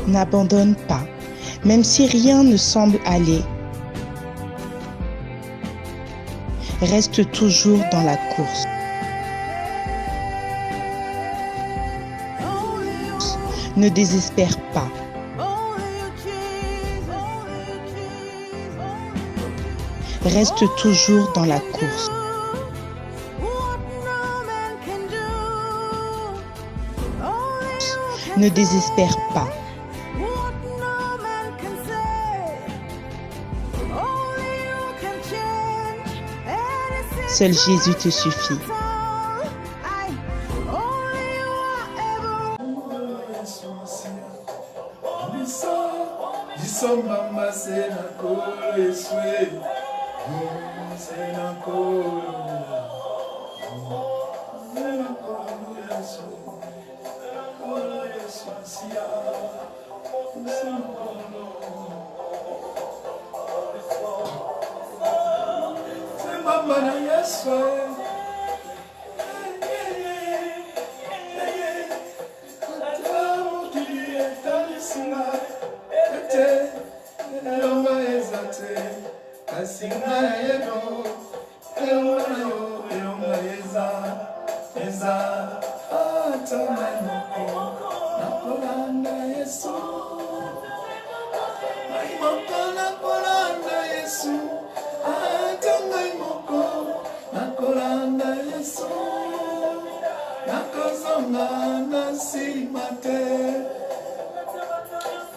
N'abandonne pas, même si rien ne semble aller. Reste toujours dans la course. Ne désespère pas. Reste toujours dans la course. Ne désespère pas. Seul Jésus te suffit.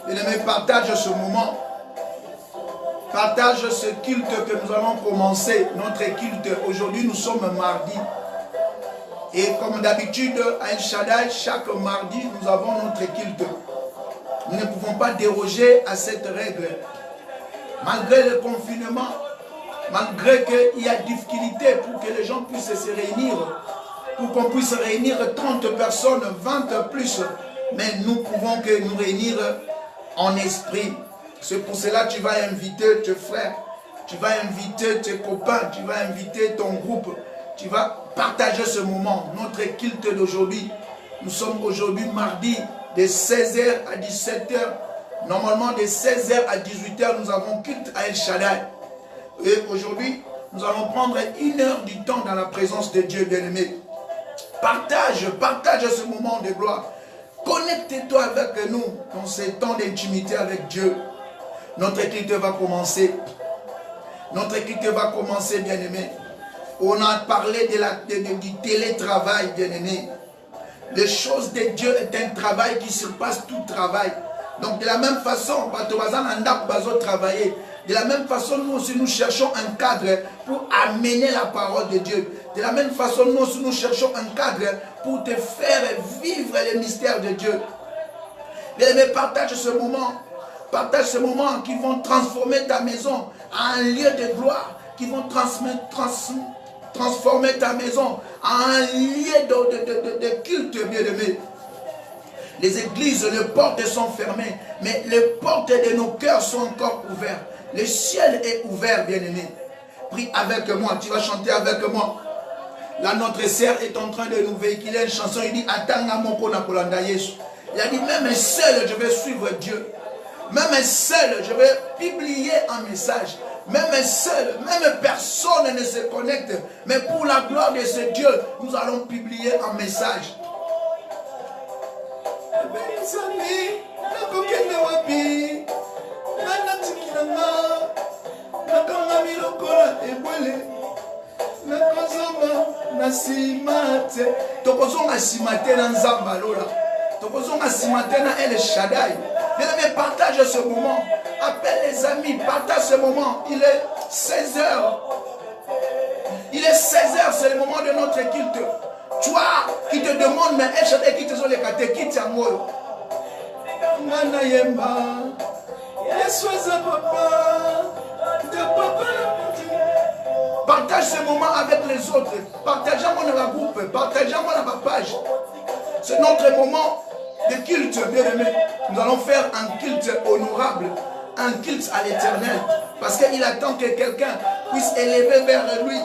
Bien-aimé, partage ce moment. Partage ce culte que nous allons commencer. Notre culte, aujourd'hui nous sommes mardi. Et comme d'habitude, à El Shaddai, chaque mardi, nous avons notre culte. Nous ne pouvons pas déroger à cette règle. Malgré le confinement, malgré qu'il y a difficulté pour que les gens puissent se réunir, pour qu'on puisse réunir 30 personnes, 20 plus, mais nous pouvons que nous réunir en esprit. C'est pour cela que tu vas inviter tes frères, tu vas inviter tes copains, tu vas inviter ton groupe, tu vas partager ce moment. Notre culte d'aujourd'hui, nous sommes aujourd'hui mardi de 16h à 17h. Normalement de 16h à 18h, nous avons culte à El Shaddai. Et aujourd'hui, nous allons prendre 1 heure du temps dans la présence de Dieu bien-aimé. Partage ce moment de gloire. Connecte-toi avec nous dans ces temps d'intimité avec Dieu. Notre culte va commencer. Notre culte va commencer, bien-aimé. On a parlé du télétravail, bien-aimé. Les choses de Dieu est un travail qui surpasse tout travail. Donc de la même façon, travailler. De la même façon, nous aussi nous cherchons un cadre pour amener la parole de Dieu. De la même façon, nous aussi nous cherchons un cadre pour te faire vivre les mystères de Dieu. Mais partage ce moment. Partage ce moment qui vont transformer ta maison en un lieu de gloire. Qui vont transformer ta maison en un lieu de culte, bien-aimé. Les églises, les portes sont fermées, mais les portes de nos cœurs sont encore ouvertes. Le ciel est ouvert, bien-aimé. Prie avec moi, tu vas chanter avec moi. Là, notre sœur est en train de nous véhiculer une chanson. Il dit, Atanga moko na kolanda Yesu. Il a dit, même seul, je vais suivre Dieu. Même seul, je vais publier un message. Même seul, même personne ne se connecte. Mais pour la gloire de ce Dieu, nous allons publier un message. El Shaddai. Mais partage ce moment. Appelle les amis, partage ce moment. Il est 16h. Il est 16h, c'est le moment de notre culte. Toi qui te demandes, mais El Shaddai qui te sont les catés, qui t'en mots. Partage ce moment avec les autres. Partageons dans la groupe, partageons dans la page. C'est notre moment de culte, bien-aimé. Nous allons faire un culte honorable, un culte à l'Éternel. Parce qu'il attend que quelqu'un puisse élever vers lui.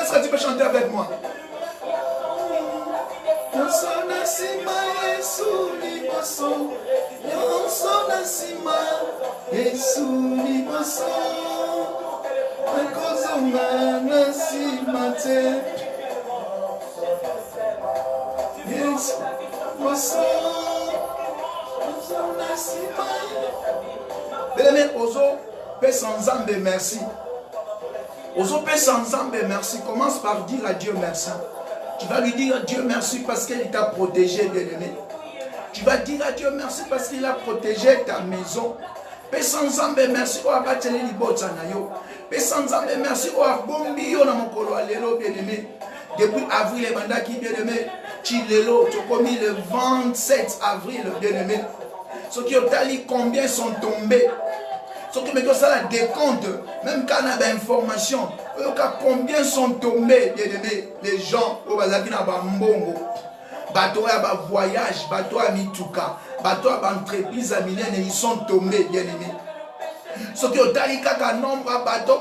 Est-ce que tu peux chanter avec moi? Bien-aimé, Ozo, paix sans âme, merci. Ozo, paix sans âme, merci. Commence par dire à Dieu merci. Tu vas lui dire à Dieu merci parce qu'il t'a protégé, bien-aimé. Tu vas dire à Dieu merci parce qu'il a protégé ta maison. Paix sans âme, merci. Oh, abatele libotsa na yo. Paix sans âme, merci. Oh, bombi yo na mokolo alelo, bien-aimé. Depuis avril, les mandats qui, bien-aimé, Chilelo, tu as commis le 27 avril, bien-aimé. Ceux qui ont tali, combien sont tombés? Ceux qui mettent ça la décompte, même quand on a des informations, combien sont tombés, bien-aimé, les gens, au Bazakina Bambongo, bateau à voyage, bateau à Mituka, bateau à entreprise à Milène, ils sont tombés, bien-aimé. Ceux qui ont tali kaka nombre à bateau,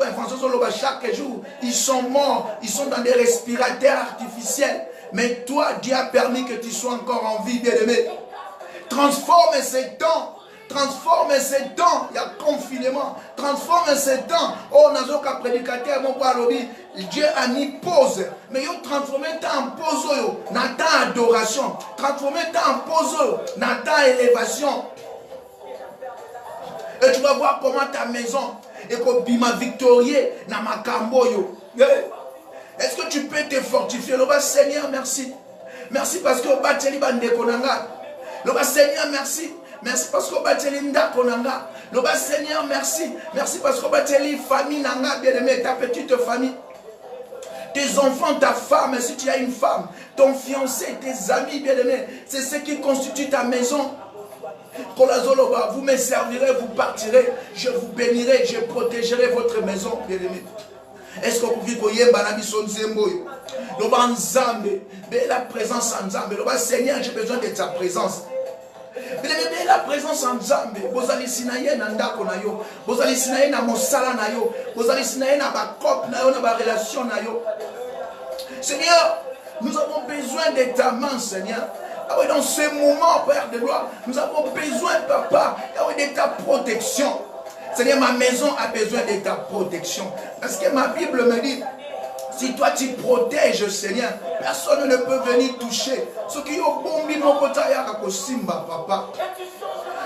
chaque jour, ils sont morts, ils sont dans des respirateurs artificiels. Mais toi, Dieu a permis que tu sois encore en vie, bien-aimé. Transforme ces temps. Transforme ces temps. Il y a confinement. Transforme ces temps. Oh, nous avons prédicateur, mon parobi. Dieu a mis pause. Mais il transforme temps en pause. Nata adoration. Transforme temps en pause. Nata élévation. Et tu vas voir comment ta maison est comme bima victorieux dans ma camboyo. Est-ce que tu peux te fortifier? Le Seigneur, merci. Merci parce que Bateli Bande Konanga. Le Seigneur, merci. Merci parce que Bateli Nda Konanga. Le Seigneur, merci. Merci parce que Bateli famille Nanga, bien aimé, ta petite famille. Tes enfants, ta femme, si tu as une femme, ton fiancé, tes amis, bien aimé, c'est ce qui constitue ta maison. Vous me servirez, vous partirez, je vous bénirai, je protégerai votre maison, bien aimé. Est-ce que vous vivez la présence en Zambé? Seigneur, j'ai besoin de ta présence. La présence en Zambé. Vous allez sinaye na ndako na yo. Vous allez sinaye na mosala na yo. Vous allez sinaye na ba couple na yo, na ba relation na yo. Seigneur, nous avons besoin de ta main, Seigneur. Ah oui, dans ce moment, Père de gloire, nous avons besoin, Papa, ah oui, de ta protection. Seigneur, ma maison a besoin de ta protection. Parce que ma Bible me dit, si toi tu protèges, Seigneur, personne ne peut venir toucher. Ce qui est bombi mon kotaya kako simba, Papa.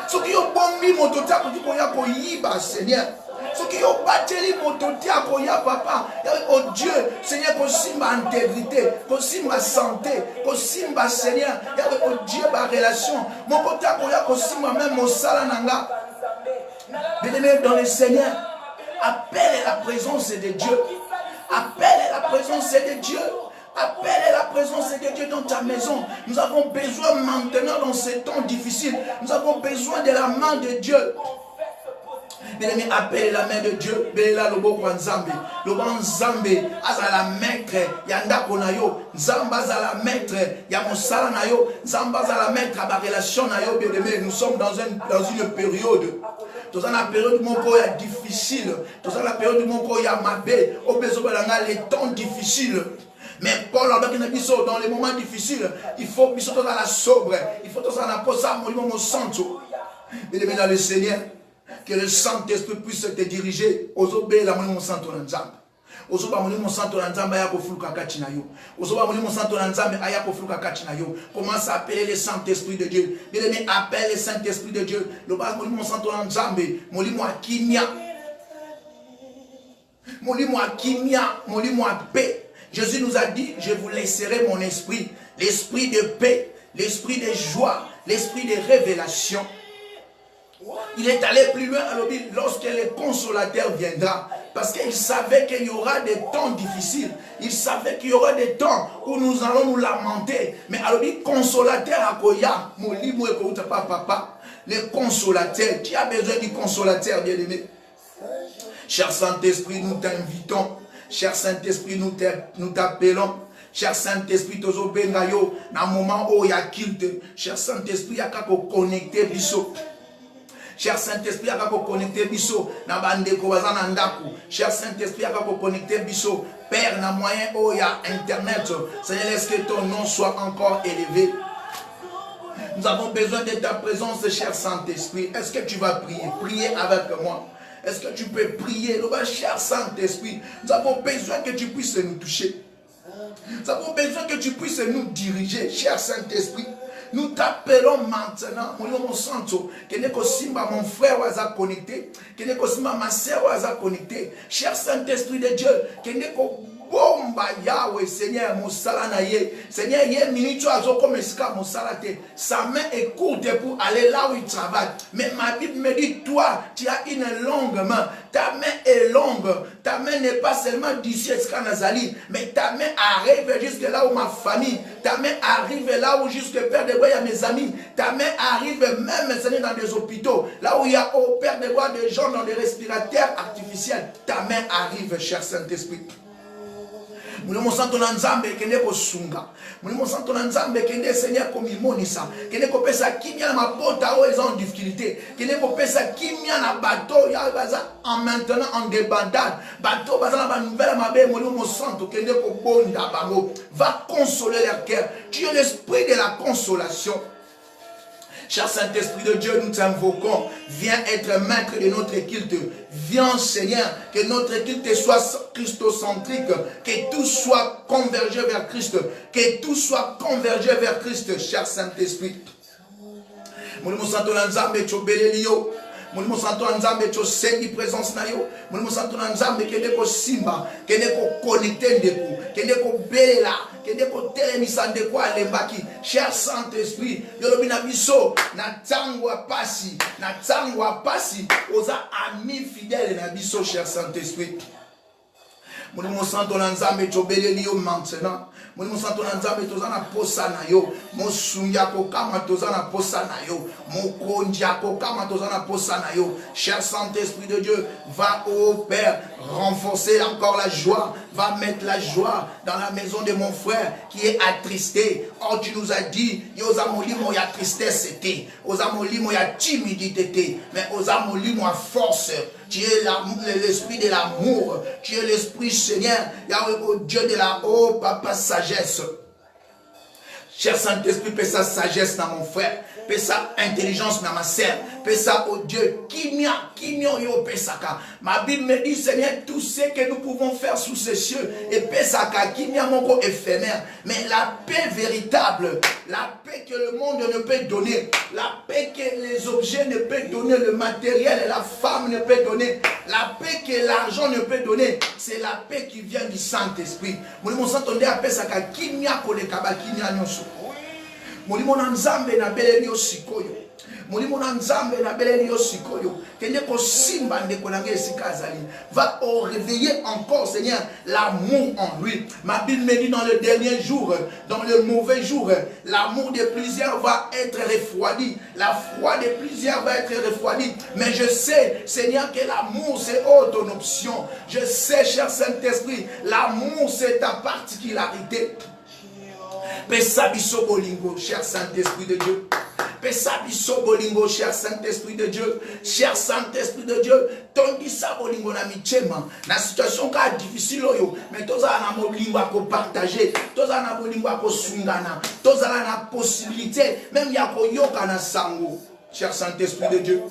Ce qui est bombi mon kotaya kako yiba, Seigneur. Ce qui est bateli mon kotaya kako ya, Papa. Oh Dieu, Seigneur, ko simba intégrité, ko simba santé, ko simba, Seigneur. Oh Dieu, ma relation. Mon kotaya kako ya ko simba même mon salananga. Bien-aimé dans le Seigneur, appelle la présence de Dieu. Appelle la présence de Dieu. Appelle la présence de Dieu dans ta maison. Nous avons besoin maintenant dans ces temps difficiles. Nous avons besoin de la main de Dieu. Bien-aimé, appelle la main de Dieu. Béla lobo kwa Nzambe. Lobo Nzambe azala maître yanda konayo. Nzamba azala maître ya mosala nayo. Nzamba azala maître à la relation nayo. Bien-aimé, nous sommes dans une période. Dans la période où il est difficile. Dans la période où il y a mabé. Au besoin de les temps difficiles. Mais Paul, dans les moments difficiles, il faut que dans la sobre. Il faut que dans la pose à mon santo. Bien-aimé dans le Seigneur. Que le Saint-Esprit puisse te diriger aux obéis la mon santo nzamba. Aux obéis mon santo nzamba ya kofuluka kati na yo. Aux obéis mon santo nzamba aya kofuluka kati na yo. Commence à appeler le Saint-Esprit de Dieu. Bien-aimé, appelle le Saint-Esprit de Dieu. Le bas mon santo nzamba, molimo akimia. Molimo akimia, molimo a paix. Jésus nous a dit, je vous laisserai mon esprit, l'esprit de paix, l'esprit de joie, l'esprit de révélation. Il est allé plus loin à l'objet lorsque le consolateur viendra. Parce qu'il savait qu'il y aura des temps difficiles. Il savait qu'il y aura des temps où nous allons nous lamenter. Mais à l'objet consolateur à Koya, papa, le consolateur. Tu as besoin du consolateur, bien-aimé. Cher Saint-Esprit, nous t'invitons. Cher Saint-Esprit, nous t'appelons. Cher Saint-Esprit, tozo bengayo, dans le moment où il y a culte. Cher Saint-Esprit, il y a qu'à connecter biso. Cher Saint-Esprit, à connecter biso na bandeko bazana ndaku. Cher Saint-Esprit, à connecter biso Père na moyen où il y a internet. Seigneur, laisse que ton nom soit encore élevé. Nous avons besoin de ta présence, cher Saint-Esprit. Est-ce que tu vas prier? Prier avec moi. Est-ce que tu peux prier? Cher Saint-Esprit, nous avons besoin que tu puisses nous toucher. Nous avons besoin que tu puisses nous diriger, cher Saint-Esprit. Nous t'appelons maintenant, mon santo, que n'est simba mon frère waza connecté, que n'est simba ma sœur waza connecté. Cher Saint-Esprit de Dieu, que n'est bomba Yahweh, Seigneur, mon salanaye. Seigneur, il y a une minute, tu as comme esclave, mon salate. Sa main est courte pour aller là où il travaille. Mais ma Bible me dit, toi, tu as une longue main. Ta main est longue. Ta main n'est pas seulement d'ici à Nazali, mais ta main arrive jusque là où ma famille. Ta main arrive là où jusque Père de Bois, il y a mes amis. Ta main arrive même, Seigneur, dans des hôpitaux. Là où il y a, au Père de Bois, des gens dans des respirateurs artificiels. Ta main arrive, cher Saint-Esprit. Mulimo santo na nzambe kende ko sunga. Mulimo santo na nzambe kende Seigneur komi monisa. Kende ko pesa kimia na mapota o ils ont en difficulté. Kende ko pesa kimia na bateau ya baza en maintenant en débandade. Bateau baza na ba nouvelle mabe mulimo santo kende ko bonda bango. Va consoler leur cœur. Tu es l'esprit de la consolation. Cher Saint-Esprit de Dieu, nous t'invoquons. Viens être maître de notre culte. Viens, Seigneur, que notre culte soit christocentrique, que tout soit convergé vers Christ, que tout soit convergé vers Christ, cher Saint-Esprit. Mulimo santo na nzambe chobelelio. Mulimo santo na nzambe chosendi présence na yo. Mulimo santo na nzambe kende ko simba, kende ko connecter ndeku, kende ko belela. Cher Saint-Esprit, Yolobina biso, na tango pasi, oza ami fidèle na biso, cher Saint-Esprit. Mulimo santo na nzambe chobeleli yo maintenant. Mulimo santo na nzambe tozana posa na yo. Mosungia kokama tozana posa na yo. Mokondia kokama tozana posa na yo. Cher Saint-Esprit de Dieu, va au Père renforcer encore la joie. Va mettre la joie dans la maison de mon frère qui est attristé. Oh, tu nous as dit, Yosamolimo ya tristesse c'était. Osamolimo ya timidité. Mais Osamolimo a force. Tu es l'esprit de l'amour. Tu es l'esprit, Seigneur, Yahweh, Dieu de la haut, Papa, sagesse. Cher Saint-Esprit, paie sa sagesse dans mon frère. Paie sa intelligence dans ma sœur. Paie ça au Dieu. Ma Bible me dit, Seigneur, tout ce que nous pouvons faire sous ces cieux. Et paie ça mon éphémère. Mais la paix véritable, la paix que le monde ne peut donner, la paix que les objets ne peuvent donner, le matériel et la femme ne peuvent donner, la paix que l'argent ne peut donner, c'est la paix qui vient du Saint-Esprit. Mon Saint-Esprit a paix ça Mulimo na nzambe na beleli yo sikoyo. Mulimo na nzambe na beleli yo sikoyo. Kende ko simba ndeko na ngesika azali. Va réveiller encore, Seigneur, l'amour en lui. Ma Bible me dit dans le dernier jour, dans le mauvais jour, l'amour de plusieurs va être refroidi. La foi de plusieurs va être refroidi. Mais je sais, Seigneur, que l'amour c'est ton option. Je sais, cher Saint-Esprit, l'amour c'est ta particularité. Pesa biso bolingo, cher Saint-Esprit de Dieu. Pesa biso bolingo, cher Saint-Esprit de Dieu. Cher Saint-Esprit de Dieu, tondi sa bolingo na michema. Na situation ka difficile yo, mais toza na bolingo à partager, toza na bolingo à sungana, toza na possibilité même ya ko yoka na sango. Cher Saint-Esprit de Dieu.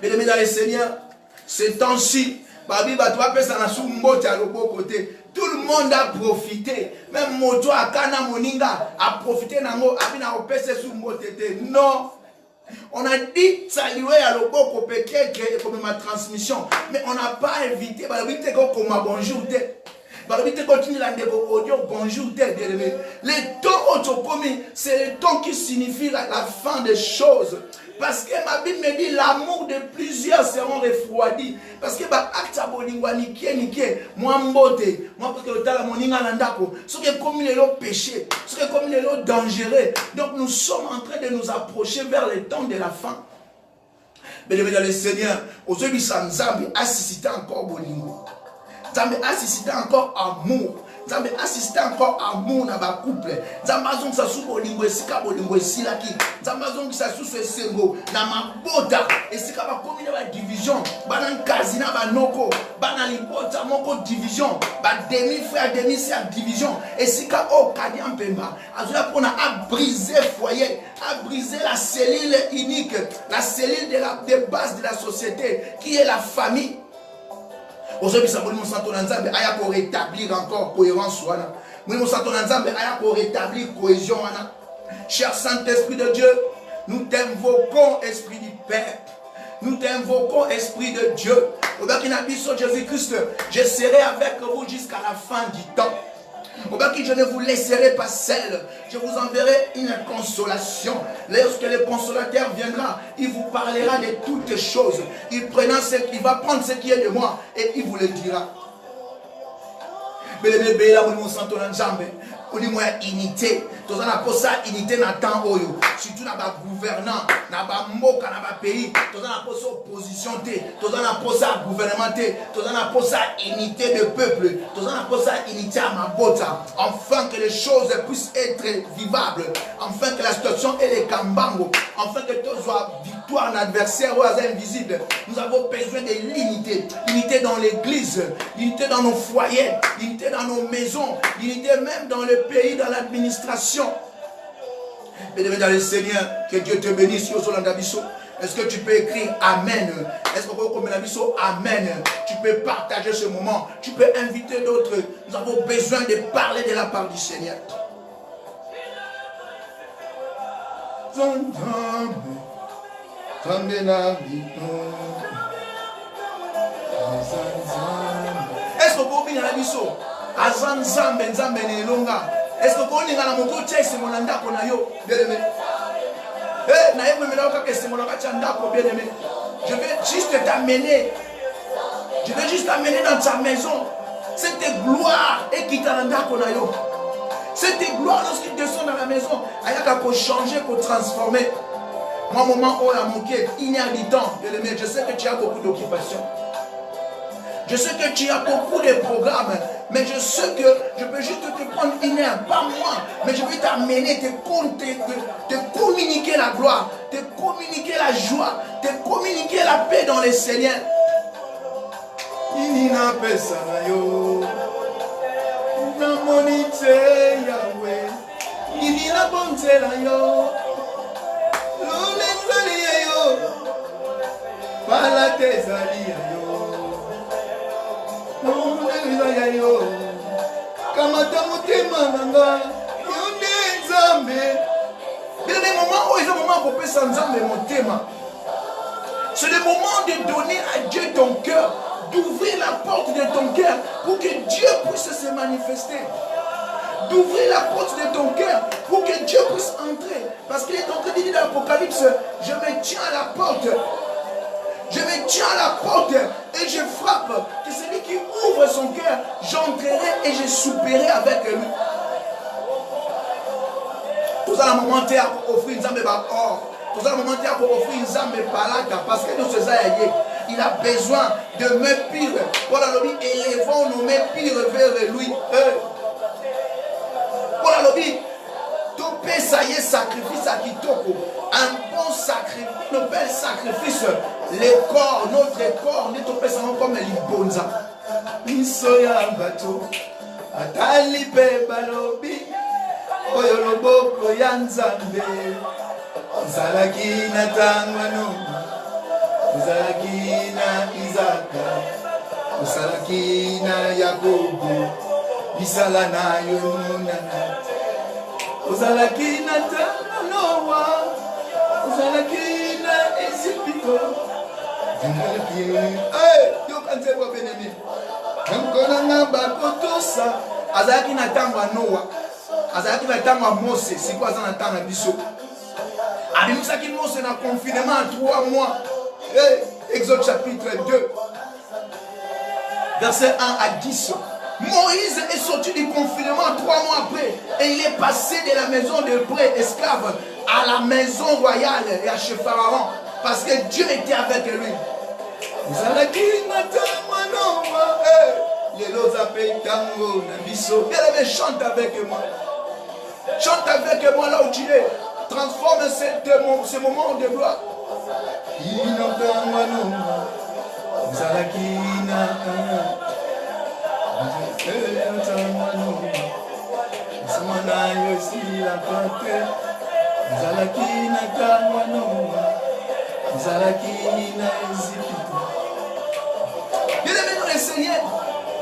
Mesdames et Seigneur, ces temps-ci, babi ba toi pesa na sumbote à l'autre côté. Tout le monde a profité. Même Moto Akana Moninga a profité nango abina opese sumotete. Non. On a dit saluer à l'oboko peut-être comme ma transmission, mais on n'a pas invité. Balabité comme bonjour. Balabité continue la audio bonjour. Le temps autocomi, c'est le temps qui signifie la fin des choses. Parce que ma Bible me dit l'amour de plusieurs seront refroidis. Parce que acte bolingwa nikie moi mbote moi parce que le temps moninga landako ce qui est comme le péché, ce qui est comme le dangereux. Donc nous sommes en train de nous approcher vers le temps de la fin. Mais le Seigneur aujourd'hui Nzambe a suscité encore bolingo. Nzambe a suscité encore amour. Nzambe assiste encore amour na ba couple. Nzambe azongisa su bolingo esika bolingo esilaki. Nzambe azongisa su esengo na mabota esika bakomi na ba division. Bana nkazi na banoko, bana libota moko division, ba demi frère demi sœur division. Esika o kadi mpemba. Azoya pona a briser foyer, a briser la cellule unique, la cellule de base de la société qui est la famille. Aujourd'hui, ça veut dire aya pour rétablir encore cohérence. Nous aya pour rétablir cohésion. Cher Saint-Esprit de Dieu, nous t'invoquons, Esprit du Père. Nous t'invoquons, Esprit de Dieu. Au bas qui Jésus-Christ, je serai avec vous jusqu'à la fin du temps. Au bas qui je ne vous laisserai pas seul, je vous enverrai une consolation. Lorsque le consolateur viendra, il vous parlera de toutes choses. Il va prendre ce qui est de moi et il vous le dira. Unité, tous on a pour ça unité na temps oyo, surtout na ba gouvernant, na ba moka na ba pays, tous on a pour ça opposition té, tous on a pour ça gouvernement té, tous on a pour ça unité de peuple, tous on a pour ça unité à mabota, afin que les choses puissent être vivables, afin que la situation et les kambango, afin que tout soit victoire d'adversaire ou invisible. Nous avons besoin de l'unité, l'unité dans l'église, l'unité dans nos foyers, l'unité dans nos maisons, l'unité même dans le pays, dans l'administration. Bénémoine dans le Seigneur, que Dieu te bénisse. Est-ce que tu peux écrire Amen? Est-ce que comme Amen? Tu peux partager ce moment. Tu peux inviter d'autres. Nous avons besoin de parler de la part du Seigneur. Est-ce que vous venez à la mission? Azan Zambe Nzambe ne longa. Est-ce que vous n'avez pas mon coach c'est mon anda konayo bien aimé? Eh, na yebo mela ka c'est mon anda ko bien aimé. Je vais juste t'amener. Je vais juste t'amener dans ta maison. Cette gloire et qui t'anda konayo. Cette gloire lorsqu'il descend dans la maison, ayaka pour changer, pour transformer. Moi moment où la manqué, il y a du temps, bien aimé, je sais que tu as beaucoup d'occupations. Je sais que tu as beaucoup de programmes, mais je sais que je peux juste te prendre une heure, pas moi, mais je vais t'amener, te communiquer la gloire, te communiquer la joie, te communiquer la paix dans le Seigneur. Inina pesanayo, namonite Yahweh, inina bonzelayo, lulengaliyo, palatezaliyo. C'est le moment de donner à Dieu ton cœur, d'ouvrir la porte de ton cœur pour que Dieu puisse se manifester. D'ouvrir la porte de ton cœur pour que Dieu puisse entrer. Parce qu'il est en train de dire dans l'Apocalypse, je me tiens à la porte. Je me tiens à la porte et je frappe. Que celui qui ouvre son cœur, j'entrerai et je souperai avec lui. Tout ça, le moment pour offrir une zambe or. Tout ça, le moment pour offrir une zambe palaka. Parce que nous sommes aïeux. Il a besoin de me pire. Voilà, nous élevons nos mains pire vers lui. Voilà, nous dit, tout peut ça y est sacrifice à Kitoko. Un bon sacrifice, un bel sacrifice. Le corps, notre corps, nous sommes comme les bonza. Nisoya bato, atali pe balobi, oyoloboko yanzambe. Zalaki na tangwano, zalaki na Isaka, zalaki na Yakobo, misala na Yonana, zalaki na Noa, zalaki na Ezipiko. Yo kanze kwa benemi. Nkonanga bakotosa. Azaki na tangwa Noa. Azaki na tangwa Mose. C'est quoi ça na tangwa biso? Abimisaki Mose na confinement à 3 mois. Exode chapitre 2. Verset 1 à 10. Moïse est sorti du confinement 3 mois après. Et il est passé de la maison de près esclave à la maison royale et à chez Pharaon. Parce que Dieu était avec lui. Bien-aimé, chante avec moi. Chante avec moi là où tu es. Transforme ce moment de gloire. Bien-aimé dans le Seigneur,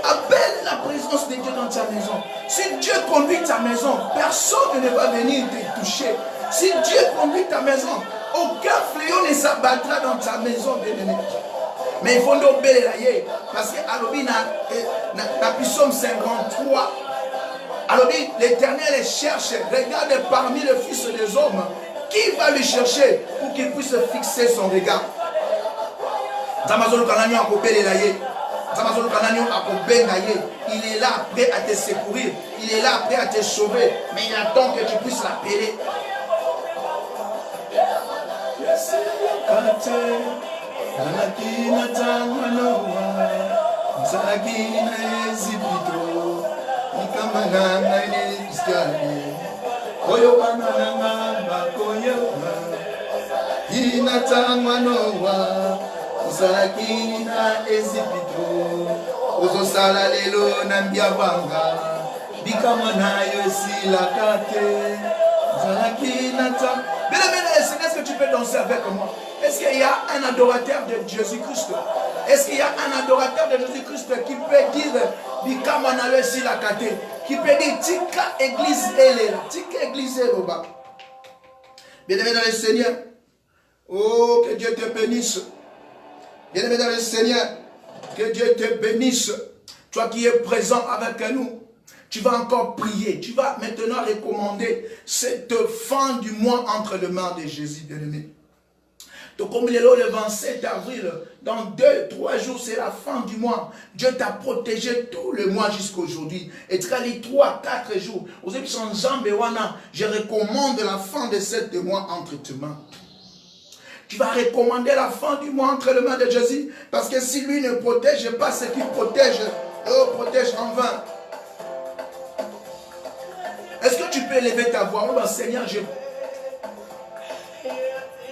appelle la présence de Dieu dans ta maison. Si Dieu conduit ta maison, personne ne va venir te toucher. Si Dieu conduit ta maison, aucun fléau ne s'abattra dans ta maison, bien-aimé. Mais il faut nous obéir parce que Alobi na Psaume 53. Alobi, l'Éternel cherche, regarde parmi les fils des hommes, qui va lui chercher pour qu'il puisse fixer son regard. Il est là prêt à te secourir, il est là prêt à te sauver, mais il attend que tu puisses l'appeler. Est-ce que tu peux danser avec moi? Est-ce qu'il y a un adorateur de Jésus-Christ? Est-ce qu'il y a un adorateur de Jésus-Christ qui peut dire qui peut dire Tika église elle, Tika église elle. Bien-aimé dans le Seigneur, oh que Dieu te bénisse. Bien-aimé dans le Seigneur, que Dieu te bénisse. Toi qui es présent avec nous, tu vas encore prier. Tu vas maintenant recommander cette fin du mois entre les mains de Jésus, bien-aimé. Donc comme il est là le 27 avril, dans 2-3 jours, c'est la fin du mois. Dieu t'a protégé tout le mois jusqu'aujourd'hui. Et tu as les 3-4 jours. Vous êtes en Jambewana, je recommande la fin de 7 mois entre tes mains. Tu vas recommander la fin du mois entre les mains de Jésus. Parce que si lui ne protège pas ce qu'il protège, il protège en vain. Est-ce que tu peux élever ta voix? Oh, Seigneur, je...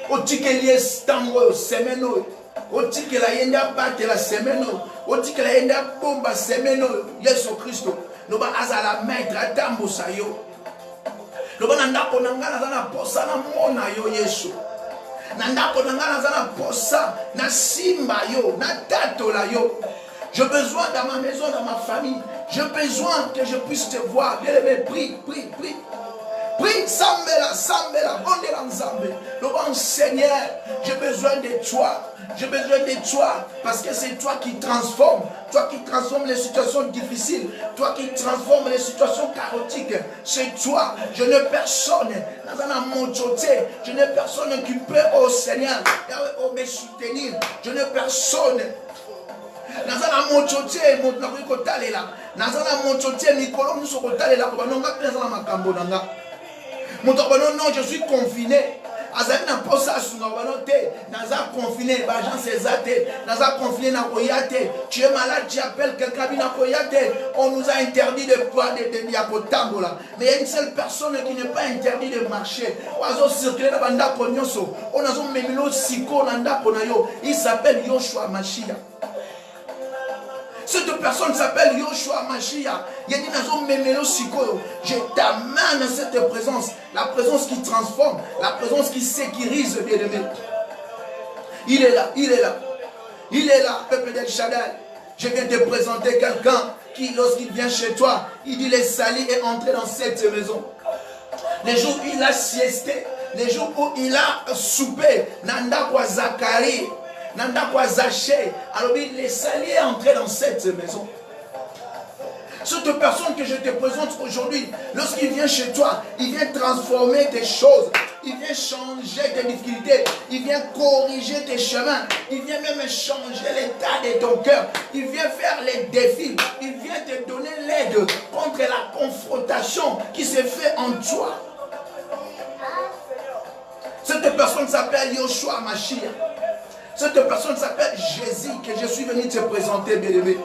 Otikeliye stango semeno, otikela yenda bate la semeno, otikela yenda bomba semeno, Yesu Kristo. Loba azala maître atambo sayo. Loba nandako nangana zana posa na mona yo Yesu. Nandako nangana zana posa na simba yo, na tato la yo. J'ai besoin dans ma maison, dans ma famille. J'ai besoin que je puisse te voir. Bien aimé, prie, prie, prie. Prie, Sambela, Sambela, Bondela Nzambe. Le bon Seigneur, j'ai besoin de toi. J'ai besoin de toi. Parce que c'est toi qui transforme. Toi qui transforme les situations difficiles. Toi qui transforme les situations chaotiques. C'est toi. Je n'ai personne. Je n'ai personne qui peut, oh Seigneur, me soutenir. Je n'ai personne. Nazana mochote moto na kotalela nazana mochote mikolo muso kotalela ko banonga pesa na makambo nanga moto bano non je suis confiné azali na posa sunga bano te naza confiné ba gens cesate naza confiné na koyate tu es malade tu appelles quelqu'un bina koyate on nous a interdit de pouvoir de yakotambola mais il y a une seule personne qui n'est pas interdit de marcher oazo circuler na banda konyoso on azo memelo siko na ndako na yo il s'appelle Yoshua Mashiach. Cette personne s'appelle Yoshua Mashiach. Je t'amène à cette présence. La présence qui transforme. La présence qui sécurise, bien aimé. Il est là, il est là. Il est là, peuple d'El Shaddai. Je viens te présenter quelqu'un qui, lorsqu'il vient chez toi, il dit les salis est entré dans cette maison. Les jours où il a siesté, les jours où il a soupé, Nanda kwa Zacharie. Nanda kwa Zaché. Alors les salis est entré dans cette maison. Cette personne que je te présente aujourd'hui, lorsqu'il vient chez toi, il vient transformer tes choses. Il vient changer tes difficultés. Il vient corriger tes chemins. Il vient même changer l'état de ton cœur. Il vient faire les défis. Il vient te donner l'aide contre la confrontation qui se fait en toi. Cette personne s'appelle Yoshua Mashiach. Cette personne s'appelle Jésus, que je suis venu te présenter, bien-aimé.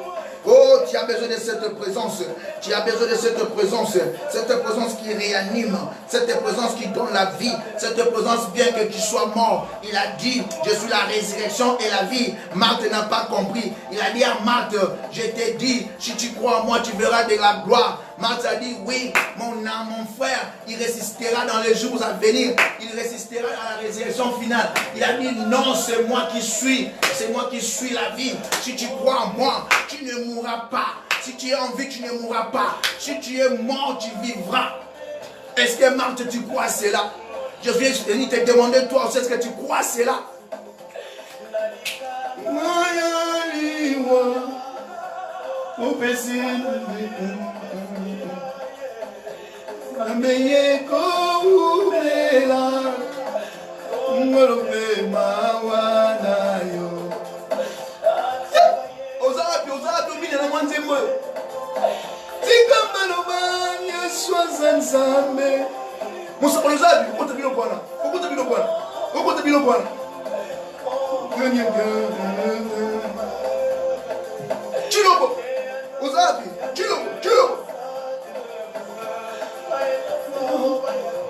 Oh, tu as besoin de cette présence. Tu as besoin de cette présence. Cette présence qui réanime. Cette présence qui donne la vie. Cette présence, bien que tu sois mort. Il a dit, je suis la résurrection et la vie. Marthe n'a pas compris. Il a dit à Marthe, je t'ai dit, si tu crois en moi, tu verras de la gloire. Marthe a dit, oui, mon frère, il résistera dans les jours à venir. Il résistera à la résurrection finale. Il a dit, non, c'est moi qui suis. C'est moi qui suis la vie. Si tu crois en moi, tu ne mourras pas. Si tu es en vie, tu ne mourras pas. Si tu es mort, tu vivras. Est-ce que Marthe, tu crois à cela? Je viens te demander, toi aussi, est-ce que tu crois à cela?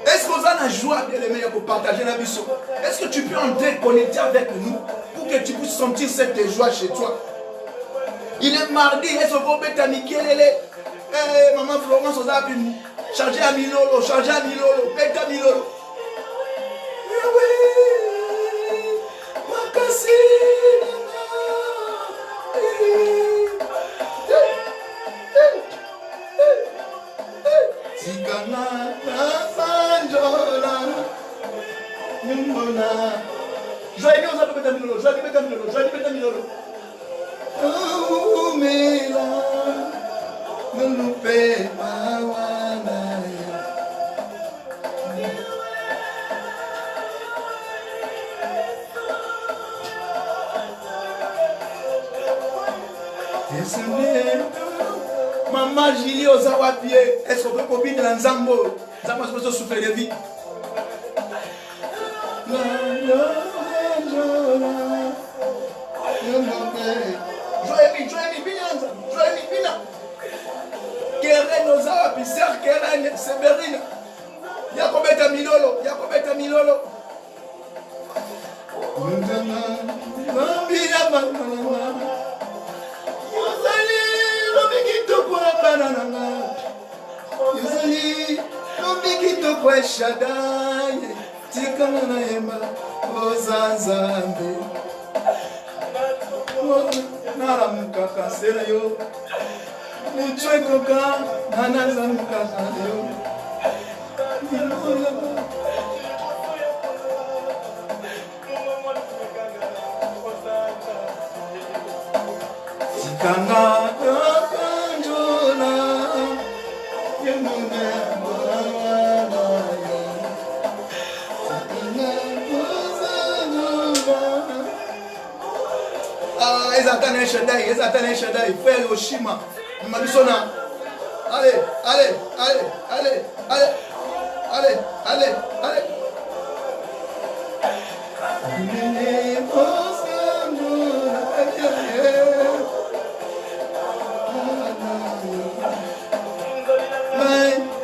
Est-ce qu'on a la joie, bien aimé, pour partager la mission? Est-ce que tu peux entrer connecter avec nous pour que tu puisses sentir cette joie chez toi? Il est mardi, est-ce qu'on peut t'amiquer? Maman Florence, on a pu charger à Milolo, bêta Milolo. Maman Julie aux awapiers, est-ce qu'on peut combiner la Nzambo? Nzambo se peut souffler de vie. Joëmi, Bina. Keren aux awapiers, Sœur Keren, Séverine. Yakobeta Milolo. Ezatane Shaddai, frère Oshima, Mabisona. Allez.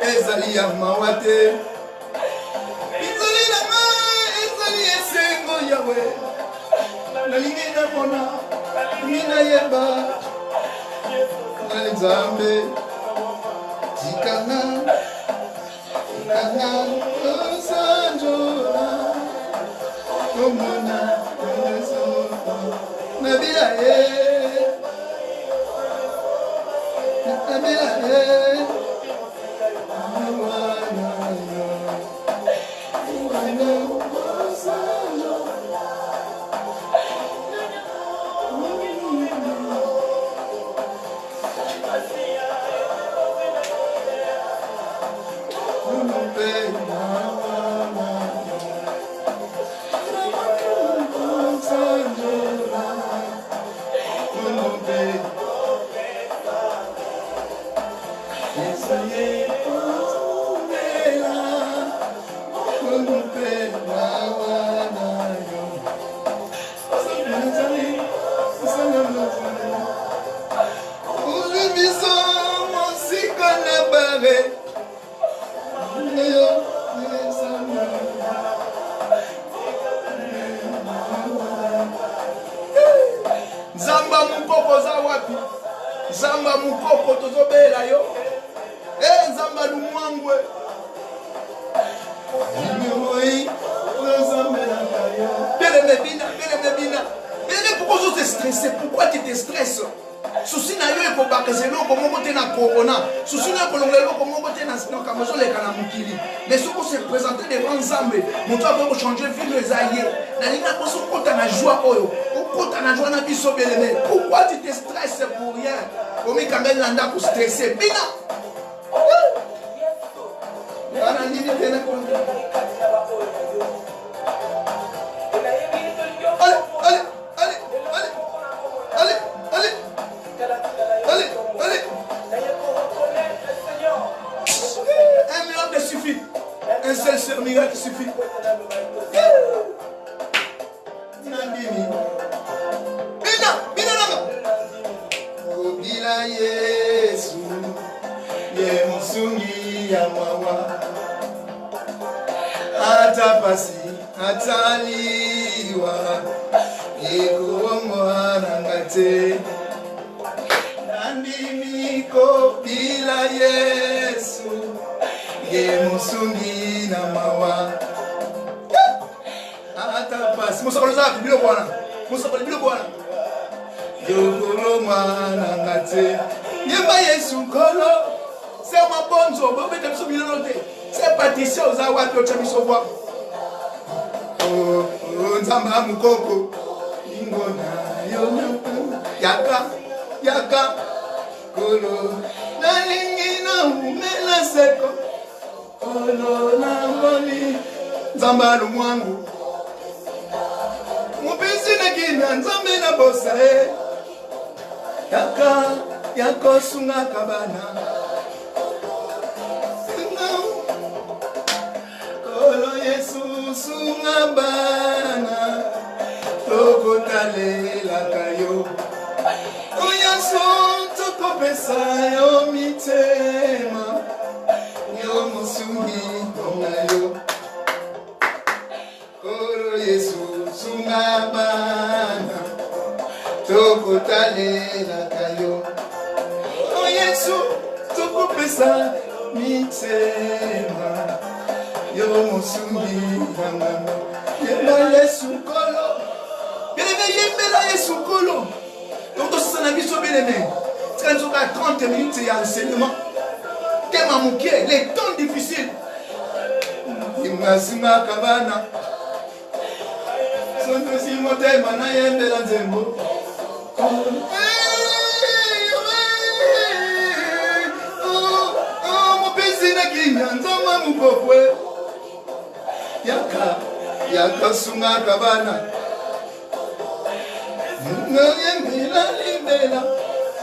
Ezali Mawate. Ezali Esengo Yahweh. Nalimina Mona. Mina Yeba. Nzambe. Tikana. Osanjola. Omona. Nabila mukoko za wapi? Nzamba mukoko tozobela yo. Nzamba lumwangwe. Pourquoi tu es stressé? Pourquoi tu te stresses? Souci na yo ekobaka zelo komongo te na corona. Souci na kolongelo komongo te na kamazo le kana mukili. Mais ce qu'on se présenter devant Nzambe, moto va changer vie les aïe. Na linga ko so kota na joie oyo. O kota na joie na biso belene. Pourquoi tu te stresses pour rien? Omi kamel landa ko stresser. Bina. Ana nini tena ko? Un seul miracle suffit. Bila Yesu, ye musungi ya mwawa. Atapasi, ataliwa, ye kuomwa nangate. Nandimiko bila Yesu, ye musungi na mawa. Atapasi, musakolo zapi bilo bwana. Musakolo bilo bwana. Yokolo mwana ngate. Yeba Yesu kolo. C'est ma bonzo, bobe te biso bilote. C'est patricia oza wapi o chamiso bwa. Nzamba mukoko. Ingona yo yaka kolo. Na lingina umela seko. Kolo na ngoli. Nzamba lumwangu. Mupisi na kina nzambe na bosa Yaka yako sunga kabana. Kolo Yesu sunga bana. Toko tale la kayo. Oyaso toko pesa yo mitema. Yo musungi kona yo. Kolo Yesu sunga bana. Toko tale la kayo. Oh Yesu toko pesa mitema. Yo musungi kona. Yemba Yesu kolo. Yemba Yesu kolo. Donc ça n'a biso beleme. C'est quand on a 30 minutes il y a enseignement. Tema mukie, les temps difficiles. Imasima kabana. Sonto si motema na yembe la nzembo. Mopesi na kinya nzoma mukopwe. Yaka sunga kabana. Ngayembela limbela.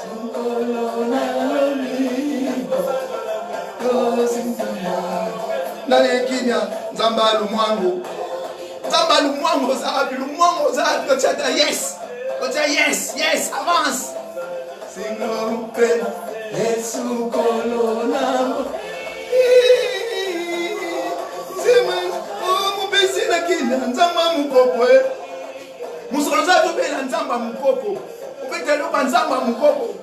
Sungolo na lolimbo. Nale kinya nzamba lumwangu. Nzamba lumwangu zapi, lumwangu zapi. Kochata yes. Kochata yes, avance. Singompe Yesu kolo nambo. Zeman, mupesi na kinya nzamba mukopwe. Musokolo zapi obela nzamba mukopo. Upete loba nzamba mukopo.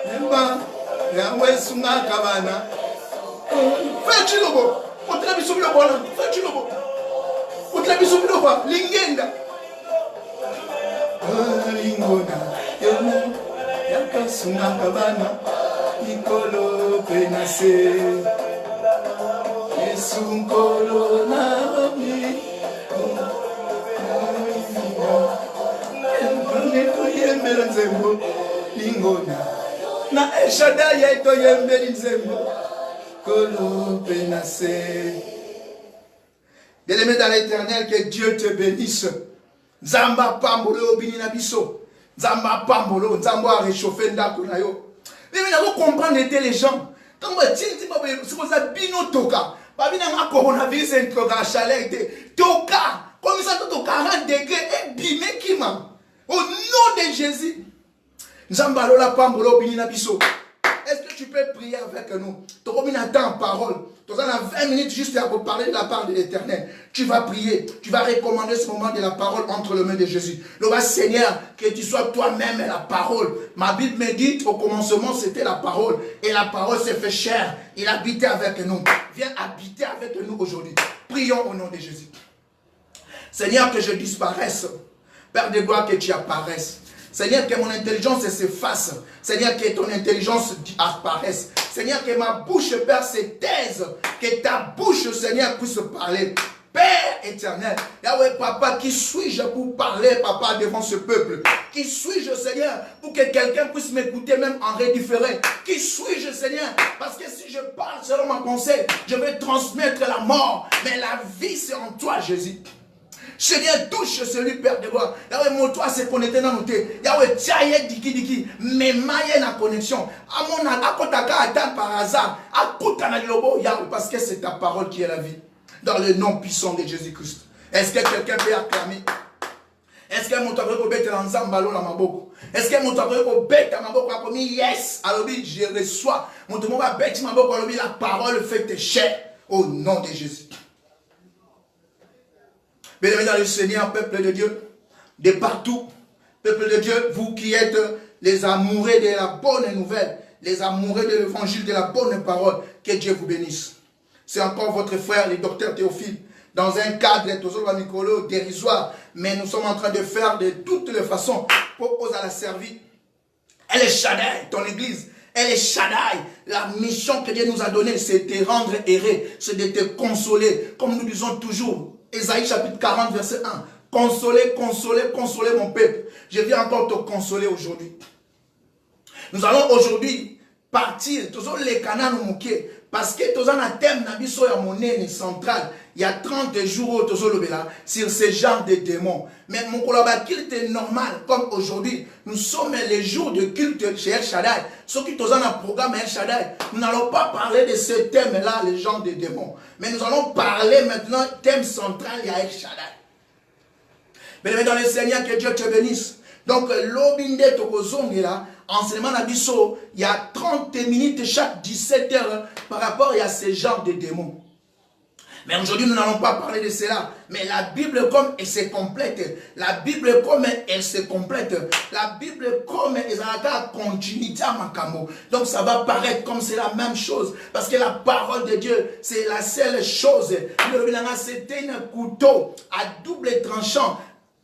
Nemba yawe sunga kabana. Fais chilobo. Otela bisubilo bona. Fais chilobo. Otela bisubilo kwa lingenda. Lingona. Yona. Yaka sunga kabana. Nikolo penase. Yesu nkolo na mi. Neko yembela nzembo. Lingona. Na eshada yeto yembeli nzembo. Bien-aimé dans l'Éternel, que Dieu te bénisse. Nzamba pambolo obini na biso. Nzamba pambolo, nzamba a réchauffé ndako na yo. Mais vous comprenez les gens. Quand vous dites si vous avez bino toka, pas bino na coronavirus et toka chaleur toka. Comme ça tout 40 degrés et bimé kima. Au nom de Jésus. Nzamba lola pambolo obini na biso. Est-ce que tu peux prier avec nous? Tu as en parole. Tu as 20 minutes juste à vous parler de la part de l'Éternel. Tu vas prier. Tu vas recommander ce moment de la parole entre les mains de Jésus. Le roi Seigneur, que tu sois toi-même la parole. Ma Bible me dit au commencement c'était la parole. Et la parole s'est fait chair. Il habitait avec nous. Viens habiter avec nous aujourd'hui. Prions au nom de Jésus. Seigneur, que je disparaisse. Père de gloire, que tu apparaisses. Seigneur, que mon intelligence s'efface. Seigneur, que ton intelligence apparaisse. Seigneur, que ma bouche, Père, se taise. Que ta bouche, Seigneur, puisse parler. Père éternel, Yahweh, Papa, qui suis-je pour parler, Papa, devant ce peuple? Qui suis-je, Seigneur, pour que quelqu'un puisse m'écouter même en rédifféré? Qui suis-je, Seigneur? Parce que si je parle selon ma pensée, je vais transmettre la mort. Mais la vie, c'est en toi, Jésus. Seigneur, touche celui, Père de gloire. Yahweh, moi-toi, c'est connecté dans nos têtes. Yahweh, tiaye, diki, mais maille na connexion. À mon akotaka, attends par hasard. Akota na lobo, Yahweh, parce que c'est ta parole qui est la vie. Dans le nom puissant de Jésus-Christ. Est-ce que quelqu'un peut acclamer? Est-ce que mon tableau peut bête l'ensemble la maboko? Est-ce que mon tableau peut bête la maboko a commis? Yes, alors je reçois. Mon tableau va bête la maboko, alors la parole fait chair au nom de Jésus. Béni dans le Seigneur, peuple de Dieu, de partout, peuple de Dieu, vous qui êtes les amoureux de la bonne nouvelle, les amoureux de l'évangile, de la bonne parole, que Dieu vous bénisse. C'est encore votre frère, le docteur Théophile, dans un cadre toujours dérisoire, mais nous sommes en train de faire de toutes les façons pour oser la servir. Elle est Shaddai, ton église. Elle est Shaddai. La mission que Dieu nous a donnée, c'est de te rendre erré, c'est de te consoler, comme nous disons toujours. Ésaïe chapitre 40, verset 1. Consoler, consoler, consoler mon peuple. Je viens encore te consoler aujourd'hui. Nous allons aujourd'hui partir, toujours les canaux nous moquer, parce que tous un thème nabiso ya monnaie centrale. Il y a 30 jours sur ce genre de démons. Mais mon culte est normal, comme aujourd'hui. Nous sommes les jours de culte chez El Shaddai. Ceux qui sont dans un programme El Shaddai, nous n'allons pas parler de ce thème-là, les gens des démons. Mais nous allons parler maintenant, thème central, il y a El Shaddai. Mais dans le Seigneur, que Dieu te bénisse. Donc, l'obinde tokozongela, enseignement nabiso, il y a 30 minutes chaque 17 heures par rapport à ce genre de démons. Mais aujourd'hui, nous n'allons pas parler de cela. Mais la Bible, comme elle se complète. La Bible, comme elle se complète. La Bible, comme elle a continuité à Makamo. Donc, ça va paraître comme c'est la même chose. Parce que la parole de Dieu, c'est la seule chose. C'est un couteau à double tranchant,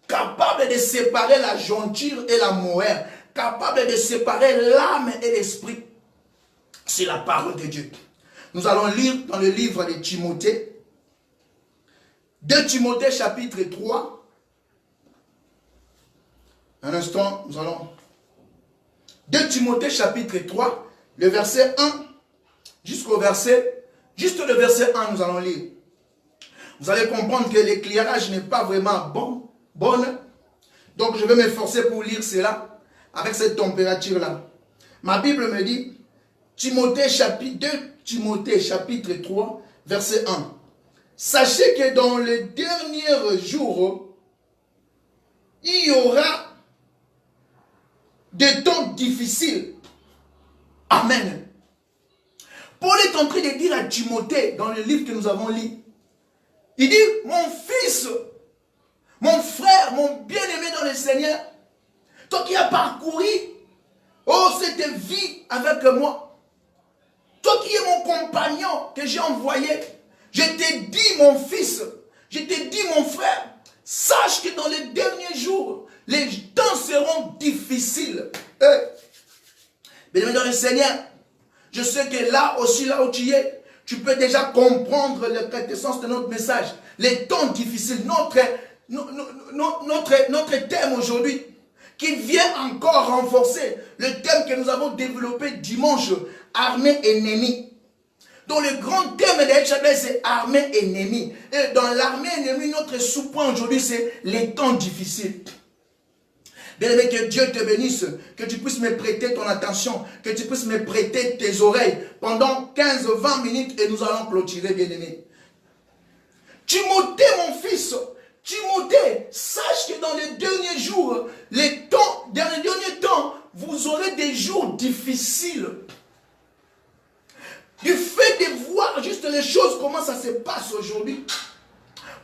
capable de séparer la jointure et la moelle. Capable de séparer l'âme et l'esprit. C'est la parole de Dieu. Nous allons lire dans le livre de Timothée. 2 Timothée chapitre 3. Un instant, nous allons. 2 Timothée chapitre 3, le verset 1 jusqu'au verset, juste le verset 1, nous allons lire. Vous allez comprendre que l'éclairage n'est pas vraiment bon. Donc je vais m'efforcer pour lire cela avec cette température-là. Ma Bible me dit, 2 Timothée chapitre 3, verset 1. Sachez que dans les derniers jours, il y aura des temps difficiles. Amen. Paul est en train de dire à Timothée, dans le livre que nous avons lu, il dit, mon fils, mon frère, mon bien-aimé dans le Seigneur, toi qui as parcouru cette vie avec moi, toi qui es mon compagnon que j'ai envoyé, je t'ai dit, mon fils, je t'ai dit, mon frère, sache que dans les derniers jours, les temps seront difficiles. Bien-aimé dans le Seigneur, je sais que là aussi, là où tu es, tu peux déjà comprendre la quintessence de notre message. Les temps difficiles, notre thème aujourd'hui, qui vient encore renforcer le thème que nous avons développé dimanche, armée ennemie. Donc le grand thème de El Shaddai, c'est armée ennemie. Et dans l'armée ennemie, notre sous-point aujourd'hui, c'est les temps difficiles. Bien-aimé, que Dieu te bénisse, que tu puisses me prêter ton attention, que tu puisses me prêter tes oreilles pendant 15-20 minutes et nous allons clôturer, bien-aimé. Timothée, mon fils, Timothée, sache que dans les derniers jours, dans les derniers temps, vous aurez des jours difficiles. Du fait de voir juste les choses ça se passe aujourd'hui.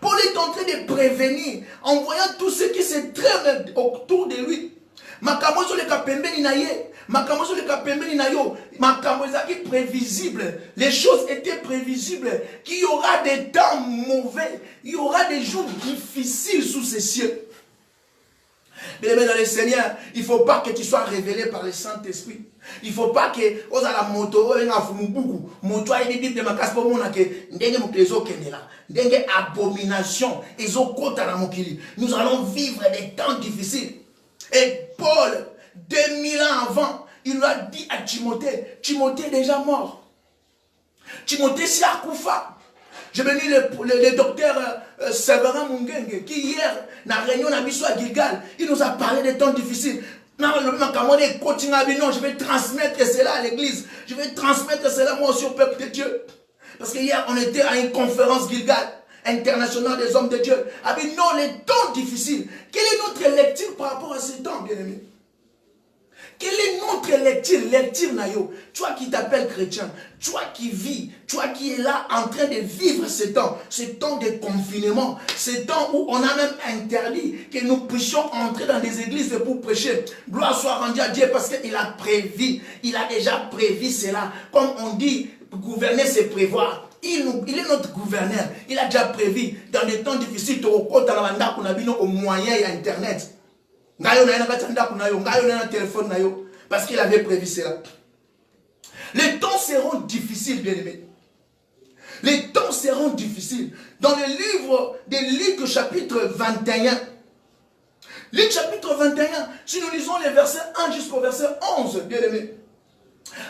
Paul est en train de prévenir, en voyant tout ce qui se traîne autour de lui. Makambo sur le kapembeni na ye, makambo sur le kapembeni na yo, makambo ezaki prévisible. Les choses étaient prévisibles. Qu'il y aura des temps mauvais, il y aura des jours difficiles sous ces cieux. Bien aimé dans le Seigneur, il ne faut pas que tu sois révélé par le Saint-Esprit. Il ne faut pas que aux la moto, moto a une de ma casse pour mon que ndenge moklezo kendela, ndenge abomination, ezokota na mokili. Nous allons vivre des temps difficiles. Et Paul, 2000 ans avant, il nous a dit à Timothée, Timothée est déjà mort. Timothée s'y a koufa. J'ai venu le docteur Séverin Mungenge qui hier, dans la réunion à Gilgal, il nous a parlé des temps difficiles. Non, je vais transmettre cela à l'église. Je vais transmettre cela moi aussi au peuple de Dieu. Parce que hier, on était à une conférence Gilgal internationale des hommes de Dieu. Ah mais non, les temps difficiles. Quelle est notre lecture par rapport à ces temps, bien-aimés? Quelle est notre lecture Nayo? Toi qui t'appelles chrétien, toi qui vis, toi qui es là en train de vivre ce temps de confinement, ce temps où on a même interdit que nous puissions entrer dans des églises pour prêcher. Gloire soit rendue à Dieu parce qu'il a prévu, il a déjà prévu cela. Comme on dit, gouverner c'est prévoir. Il est notre gouverneur, il a déjà prévu dans des temps difficiles au moyen d'internet. Parce qu'il avait prévu cela. Les temps seront difficiles, bien-aimés. Les temps seront difficiles. Dans le livre de Luc, chapitre 21, Luc, chapitre 21, si nous lisons les versets 1 jusqu'au verset 11, bien-aimés.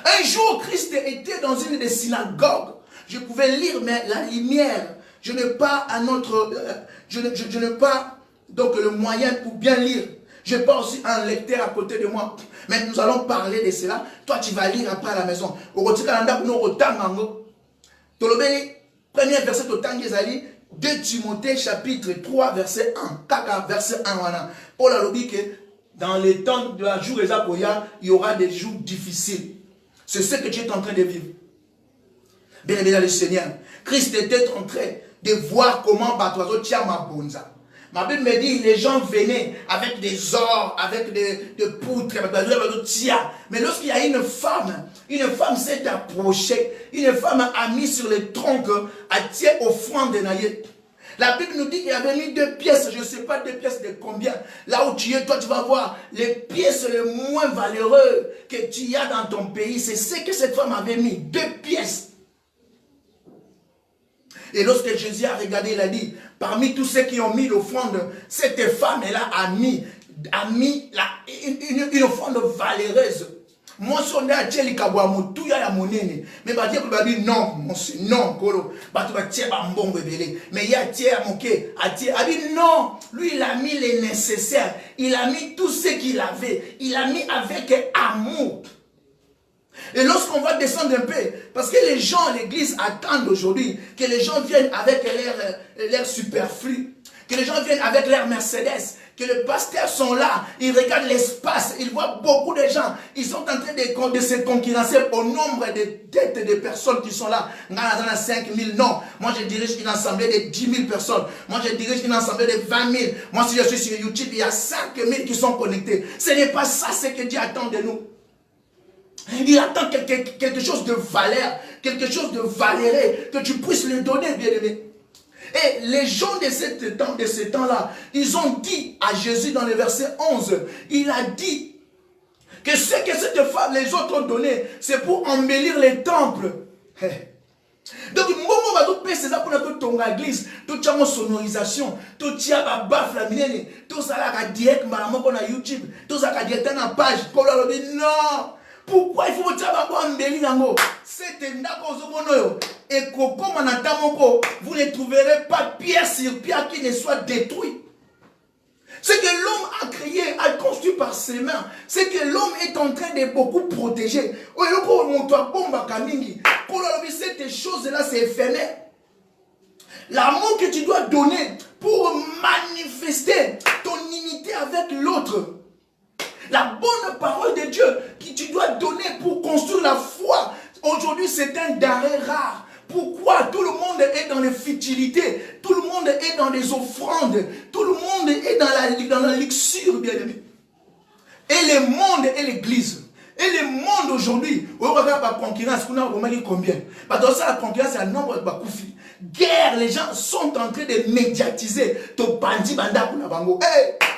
Un jour, Christ était dans une des synagogues. Je pouvais lire, mais la lumière, je n'ai pas donc le moyen pour bien lire. Je n'ai pas aussi un lecteur à côté de moi. Mais nous allons parler de cela. Toi, tu vas lire après à la maison. Premier verset de Tanguezali, 2 Timothée chapitre 3, verset 1. Kaka, verset 1. Paul a dit que dans les temps de la jour, il y aura des jours difficiles. C'est ce que tu es en train de vivre. Bien aimé dans le Seigneur, Christ était en train de voir comment Batoiso tia ma bonza. Ma Bible me dit, les gens venaient avec des ors, avec des poutres, mais lorsqu'il y a une femme s'est approchée, une femme a mis sur le tronc, a tiré offrande de naïe. La Bible nous dit qu'il y avait mis 2 pièces, je ne sais pas 2 pièces de combien. Là où tu es, toi tu vas voir les pièces les moins valeureuses que tu as dans ton pays. C'est ce que cette femme avait mis, 2 pièces. Et lorsque Jésus a regardé, il a dit, parmi tous ceux qui ont mis l'offrande, cette femme-là a mis une offrande valeureuse. Moi, si on est à Tcheli Kabouamou, tout y a monnaie. Mais Dieu va dire non, non, Kolo. Mais il y a Tcheli Amoké. A dit non, lui il a mis les nécessaires. Il a mis tout ce qu'il avait. Il a mis avec amour. Et lorsqu'on va descendre un peu, parce que les gens à l'église attendent aujourd'hui que les gens viennent avec leur superflu, que les gens viennent avec leur Mercedes, que les pasteurs sont là, ils regardent l'espace, ils voient beaucoup de gens, ils sont en train de se concurrencer au nombre de têtes de personnes qui sont là. On a 5 000, non. Moi je dirige une assemblée de 10 000 personnes. Moi je dirige une assemblée de 20 000. Moi si je suis sur YouTube, il y a 5 000 qui sont connectés. Ce n'est pas ça ce que Dieu attend de nous. Il attend quelque chose de valeur, quelque chose de valeureux, que tu puisses lui donner, bien-aimé. Et les gens de ce temps-là, ils ont dit à Jésus dans le verset 11, il a dit que ce que cette femme, les autres ont donné, c'est pour embellir les temples. Donc, moment va tout c'est ça pour notre église, tout ça sonorisation, tout ça va bafle la minene, tout ça la direct, maman qu'on a YouTube, tout ça direct dans la page, non. Pourquoi il faut que tu vous ne trouverez pas pierre sur pierre qui ne soit détruit. Ce que l'homme a créé, a construit par ses mains, c'est que l'homme est en train de beaucoup protéger. Cette chose-là, c'est éphémère. L'amour que tu dois donner pour manifester ton unité avec l'autre. La bonne parole de Dieu que tu dois donner pour construire la foi. Aujourd'hui, c'est un denrée rare. Pourquoi tout le monde est dans les futilités, tout le monde est dans les offrandes, tout le monde est dans la luxure, bien aimé. Et le monde et l'église. Et le monde aujourd'hui, on regarde la concurrence, on a remarqué combien? Parce que ça, la concurrence, c'est un nombre de bakoufi. Guerre, les gens sont en train de médiatiser. Il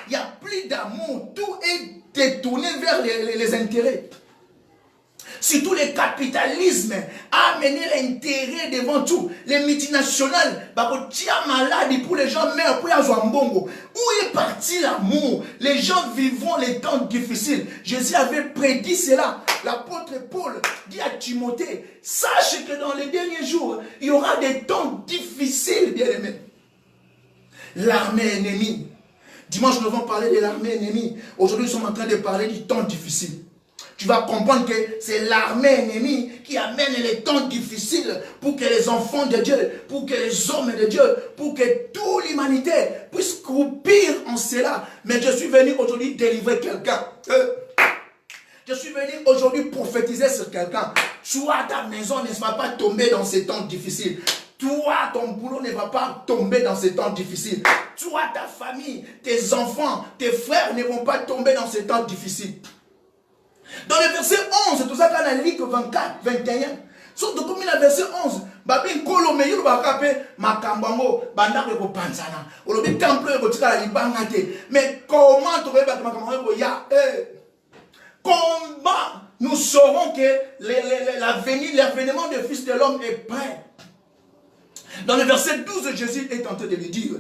n'y a plus d'amour, tout est détourné vers les intérêts. Surtout le capitalisme a amené l'intérêt devant tout. Les multinationales, malade pour les gens meurent pour avoir un bongo. Où est parti l'amour? Les gens vivront les temps difficiles. Jésus avait prédit cela. L'apôtre Paul dit à Timothée, sache que dans les derniers jours, il y aura des temps difficiles, bien aimés. L'armée ennemie. Dimanche, nous allons parler de l'armée ennemie. Aujourd'hui, nous sommes en train de parler du temps difficile. Tu vas comprendre que c'est l'armée ennemie qui amène les temps difficiles pour que les enfants de Dieu, pour que les hommes de Dieu, pour que toute l'humanité puisse croupir en cela. Mais je suis venu aujourd'hui délivrer quelqu'un. Je suis venu aujourd'hui prophétiser sur quelqu'un. Toi, ta maison ne va pas tomber dans ces temps difficiles. Toi, ton boulot ne va pas tomber dans ces temps difficiles. Toi, ta famille, tes enfants, tes frères ne vont pas tomber dans ces temps difficiles. Dans le verset 11, tout ça qu'on a lu que 24, 21. Surtout comme il a verset 11. Babin kolo me yuru bakape makambango bandako ko panzana. Olobi temple ko tika la libangate. Mais comment tu vas makambango ya comment nous saurons que l'avènement du Fils de l'homme est prêt? Dans le verset 12, Jésus est en train de lui dire,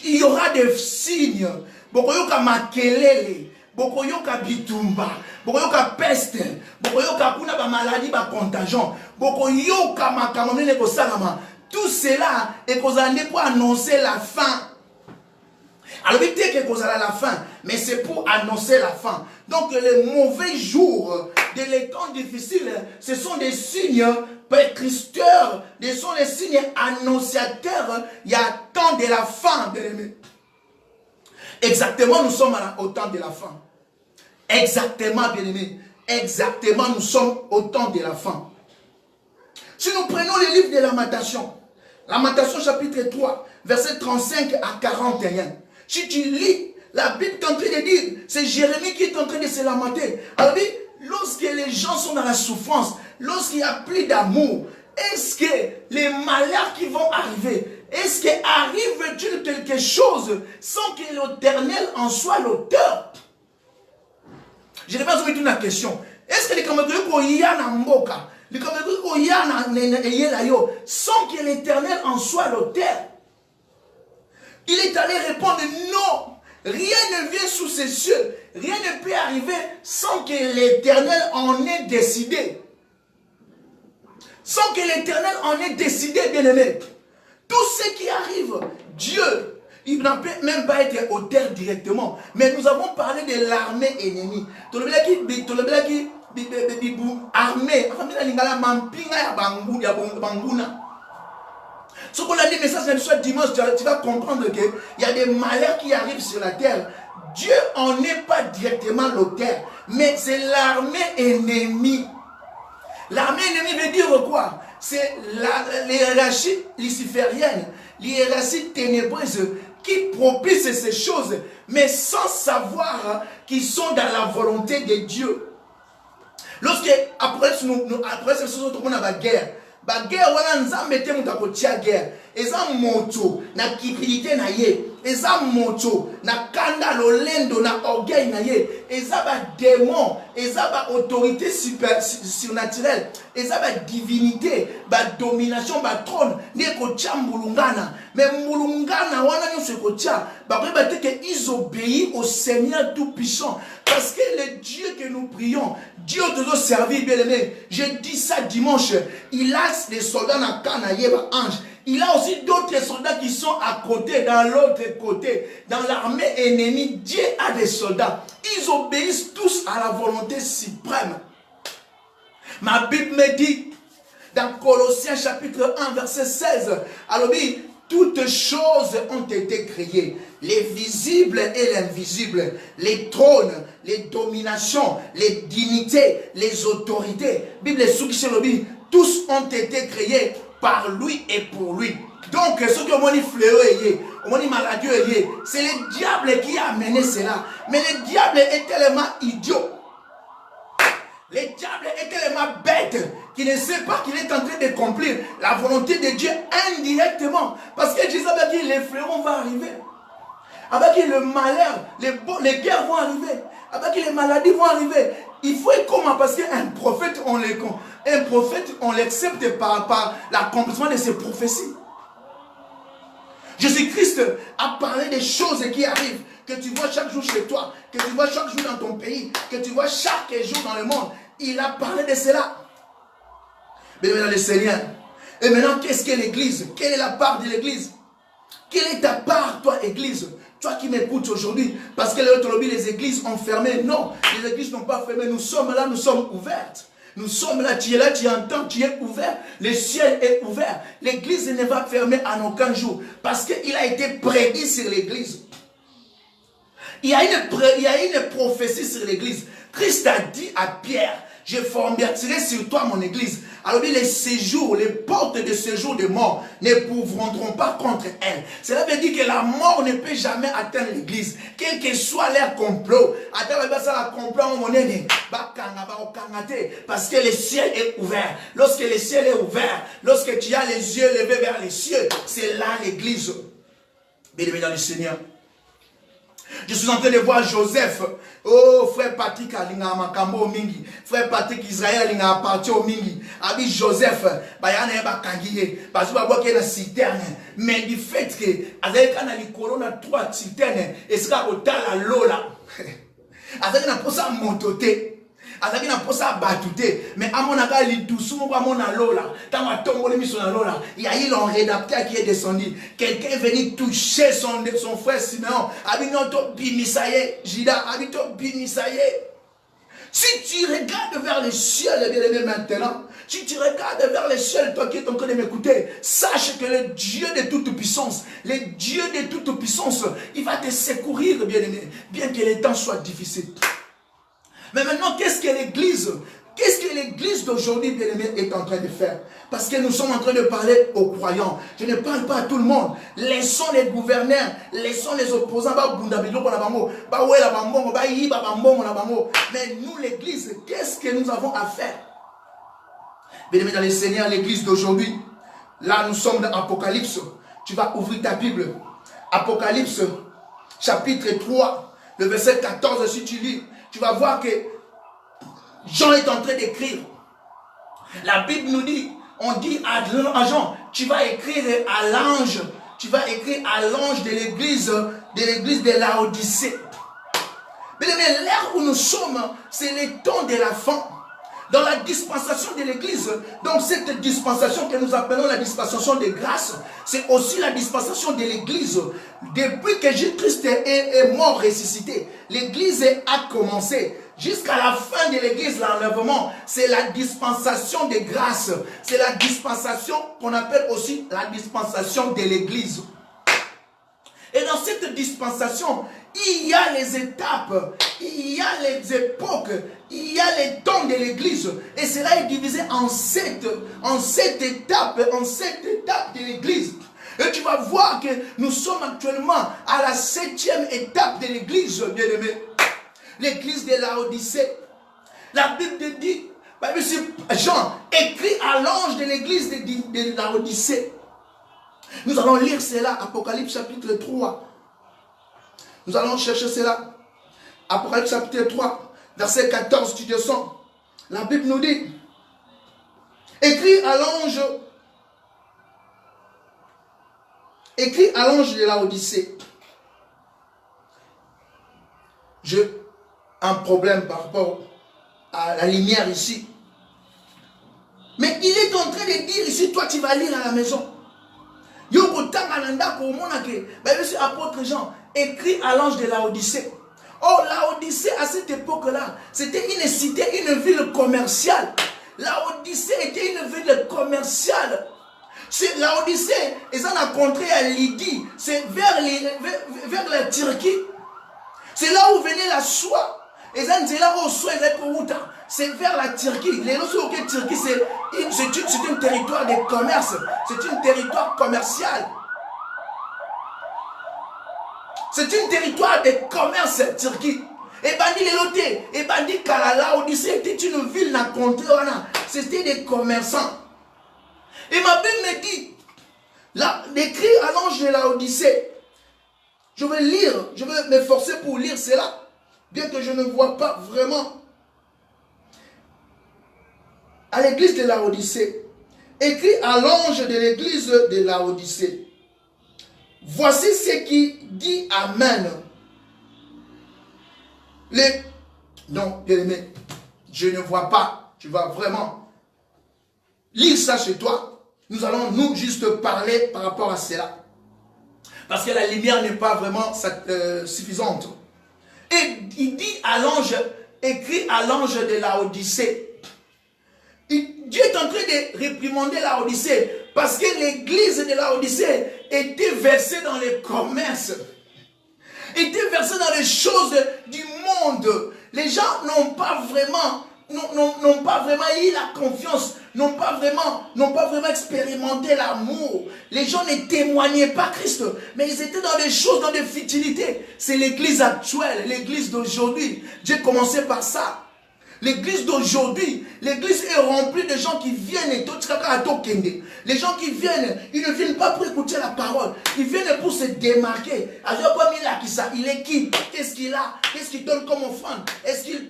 il y aura des signes. Bokoyoka makelele. Bokoyoka bitumba, bokoyoka peste, bokoyoka kuna ba maladie ba contagion, bokoyoka makamone ko salama. Tout cela est pour annoncer la fin. Alors il dit que c'est la fin, mais c'est pour annoncer la fin. Donc les mauvais jours, les temps difficiles, ce sont des signes précurseurs, ce sont des signes annonciateurs. Il y a temps de la fin, bien aimé. Exactement, nous sommes au temps de la fin. Exactement, bien-aimés. Exactement, nous sommes au temps de la fin. Si nous prenons le livre de Lamentation chapitre 3, verset 35 à 41. Si tu lis, la Bible est en train de dire, c'est Jérémie qui est en train de se lamenter. Alors, lorsque les gens sont dans la souffrance, lorsqu'il n'y a plus d'amour, est-ce que les malheurs qui vont arriver, est-ce qu'arrive-t-il quelque chose sans que l'Éternel en soit l'auteur? Je vais poser une question. Est-ce que les Camerounais sans que l'Éternel en soit l'auteur? Il est allé répondre non. Rien ne vient sous ces cieux. Rien ne peut arriver sans que l'Éternel en ait décidé. Sans que l'Éternel en ait décidé, bien-aimé. Tout ce qui arrive, Dieu, il ne peut même pas être auteur directement. Mais nous avons parlé de l'armée ennemie. Ce qu'on a dit, mais ça c'est le dimanche, tu vas comprendre qu'il y a des malheurs qui arrivent sur la terre. Dieu en n'est pas directement l'auteur, mais c'est l'armée ennemie. L'armée ennemie veut dire quoi? C'est l'hiérarchie luciférienne, l'hiérarchie ténébreuse qui propice ces choses, mais sans savoir qu'ils sont dans la volonté de Dieu. Lorsque, après ce chose, on a la guerre. La guerre, on a la guerre. Eza moto na kipilité na ye, eza moto na kanda lolendo na orgueil na ye, eza ba démon, eza ba autorité surnaturelle, eza ba divinité, ba domination, ba trône, ne ko tia mbulungana. Mais mbulungana wana nyo se ko tia, ba te que ils obéissent au Seigneur tout-puissant. Parce que le Dieu que nous prions, Dieu te doit servir, bien aimé. Je dis ça dimanche, il a des soldats na kana ye ba ange. Il a aussi d'autres soldats qui sont à côté, dans l'autre côté. Dans l'armée ennemie, Dieu a des soldats. Ils obéissent tous à la volonté suprême. Ma Bible me dit, dans Colossiens chapitre 1, verset 16, alors oui, toutes choses ont été créées, les visibles et l'invisible, les trônes, les dominations, les dignités, les autorités. Bible est sous tous ont été créés par lui et pour lui. Donc, ce que on dit fléau, on dit maladie, c'est le diable qui a amené cela. Mais le diable est tellement idiot. Le diable est tellement bête qu'il ne sait pas qu'il est en train d'accomplir la volonté de Dieu indirectement. Parce que Jésus a dit, les fléaux vont arriver. Avec le malheur, les guerres vont arriver. Avec les maladies vont arriver. Il faut être comment? Parce qu'un prophète, on l'accepte par l'accomplissement de ses prophéties. Jésus-Christ a parlé des choses qui arrivent, que tu vois chaque jour chez toi, que tu vois chaque jour dans ton pays, que tu vois chaque jour dans le monde. Il a parlé de cela. Mais maintenant le Seigneur. Et maintenant, qu'est-ce que l'Église? Quelle est la part de l'Église? Quelle est ta part, toi, Église? Toi qui m'écoutes aujourd'hui, parce que les églises ont fermé. Non, les églises n'ont pas fermé. Nous sommes là, nous sommes ouvertes. Nous sommes là, tu es là, tu entends, tu es ouvert. Le ciel est ouvert. L'église ne va fermer en aucun jour. Parce qu'il a été prédit sur l'église. Il y a une prophétie sur l'église. Christ a dit à Pierre, je formerai sur toi mon église. Alors les séjours, les portes de séjour de mort ne pourront pas contre elle. Cela veut dire que la mort ne peut jamais atteindre l'église. Quel que soit leur complot. Parce que le ciel est ouvert. Lorsque le ciel est ouvert, lorsque tu as les yeux levés vers les cieux, c'est là l'église. Bien-aimé dans le Seigneur. Je suis en train de voir Joseph. Oh, frère Patrick Alinga Makambo Mingi. Frère Patrick Israël Alinga appartient au Mingi. Abi Joseph, Bayana Eba Kangiye. Parce que vous avez une citerne. Mais du fait que, avec un alicolo, on a 3 citernes. Et ce sera au tal à l'eau là. Avec un posa montoté. Avec un posa batouté. Mais à mon avis, il doucement à mon alo là. Tant à tomber les missions à l'eau là. Il y a eu un rédacteur qui est descendu. Quelqu'un est venu toucher son frère Simeon. Abinoto Bimisaye. Jida, Abito Bimisaye. Si tu regardes vers le ciel, bien aimé maintenant, si tu regardes vers le ciel, toi qui es en train de m'écouter, sache que le Dieu de toute puissance, le Dieu de toute puissance, il va te secourir, bien aimé, bien que les temps soient difficiles. Mais maintenant, qu'est-ce que l'église d'aujourd'hui, bien aimé, est en train de faire? Parce que nous sommes en train de parler aux croyants. Je ne parle pas à tout le monde. Laissons les gouverneurs, laissons les opposants. Mais nous, l'église, qu'est-ce que nous avons à faire? Bien aimé dans le Seigneur, l'église d'aujourd'hui, là nous sommes dans Apocalypse. Tu vas ouvrir ta Bible. Apocalypse, chapitre 3, le verset 14, si tu lis, tu vas voir que Jean est en train d'écrire. La Bible nous dit, on dit à Jean, tu vas écrire à l'ange, de l'église de Laodicée. Mais l'ère où nous sommes, c'est le temps de la fin. Dans la dispensation de l'église, donc cette dispensation que nous appelons la dispensation de grâce, c'est aussi la dispensation de l'église. Depuis que Jésus-Christ est mort, ressuscité, l'église a commencé. Jusqu'à la fin de l'église, l'enlèvement, c'est la dispensation de grâce. C'est la dispensation qu'on appelle aussi la dispensation de l'église. Et dans cette dispensation, il y a les étapes, il y a les époques, il y a les temps de l'église. Et cela est divisé en sept étapes de l'église. Et tu vas voir que nous sommes actuellement à la 7e étape de l'église, bien-aimé. L'église de Laodicée. La Bible dit, Jean écrit à l'ange de l'église de Laodicée. Nous allons lire cela, Apocalypse chapitre 3. Nous allons chercher cela. Apocalypse chapitre 3, verset 14, tu descends. La Bible nous dit, écrit à l'ange de Laodicée. J'ai un problème par rapport à la lumière ici. Mais il est en train de dire ici, toi tu vas lire à la maison. Apôtre Jean écrit à l'ange de Laodicée. Oh, Laodicée à cette époque-là, c'était une cité, une ville commerciale. Laodicée était une ville commerciale. Laodicée, ils en ont rencontré à Lydie, c'est vers la Turquie. C'est là où venait la soie. Et ça, c'est vers la Turquie. Les Turquie, c'est un territoire de commerce. C'est un territoire commercial. C'est un territoire de commerce, Turquie. Et Bandi Leloté, et Bandi Kalala, Odyssée était une ville dans le comté. C'était des commerçants. Et ma Bible me dit, l'écrit à l'ange de la Odyssée. Je vais lire, je vais m'efforcer pour lire cela, bien que je ne vois pas vraiment. À l'église de la Odyssée, écrit à l'ange de l'église de la Odyssée. Voici ce qui dit Amen. Non, bien aimé, je ne vois pas. Tu vas vraiment lire ça chez toi. Nous allons nous juste parler par rapport à cela. Parce que la lumière n'est pas vraiment suffisante. Et il dit à l'ange, écrit à l'ange de la Odyssée. Dieu est en train de réprimander la Odyssée. Parce que l'église de la Odyssée était versée dans les commerces. Était versée dans les choses du monde. Les gens n'ont pas vraiment eu la confiance, n'ont pas vraiment expérimenté l'amour. Les gens ne témoignaient pas Christ, mais ils étaient dans des choses, dans des futilités. C'est l'église actuelle, l'église d'aujourd'hui. Dieu commençait par ça. L'église d'aujourd'hui, l'église est remplie de gens qui viennent, les gens qui viennent, ils ne viennent pas pour écouter la parole, ils viennent pour se démarquer. Il est qui? Qu'est-ce qu'il a? Qu'est-ce qu'il donne comme offrande?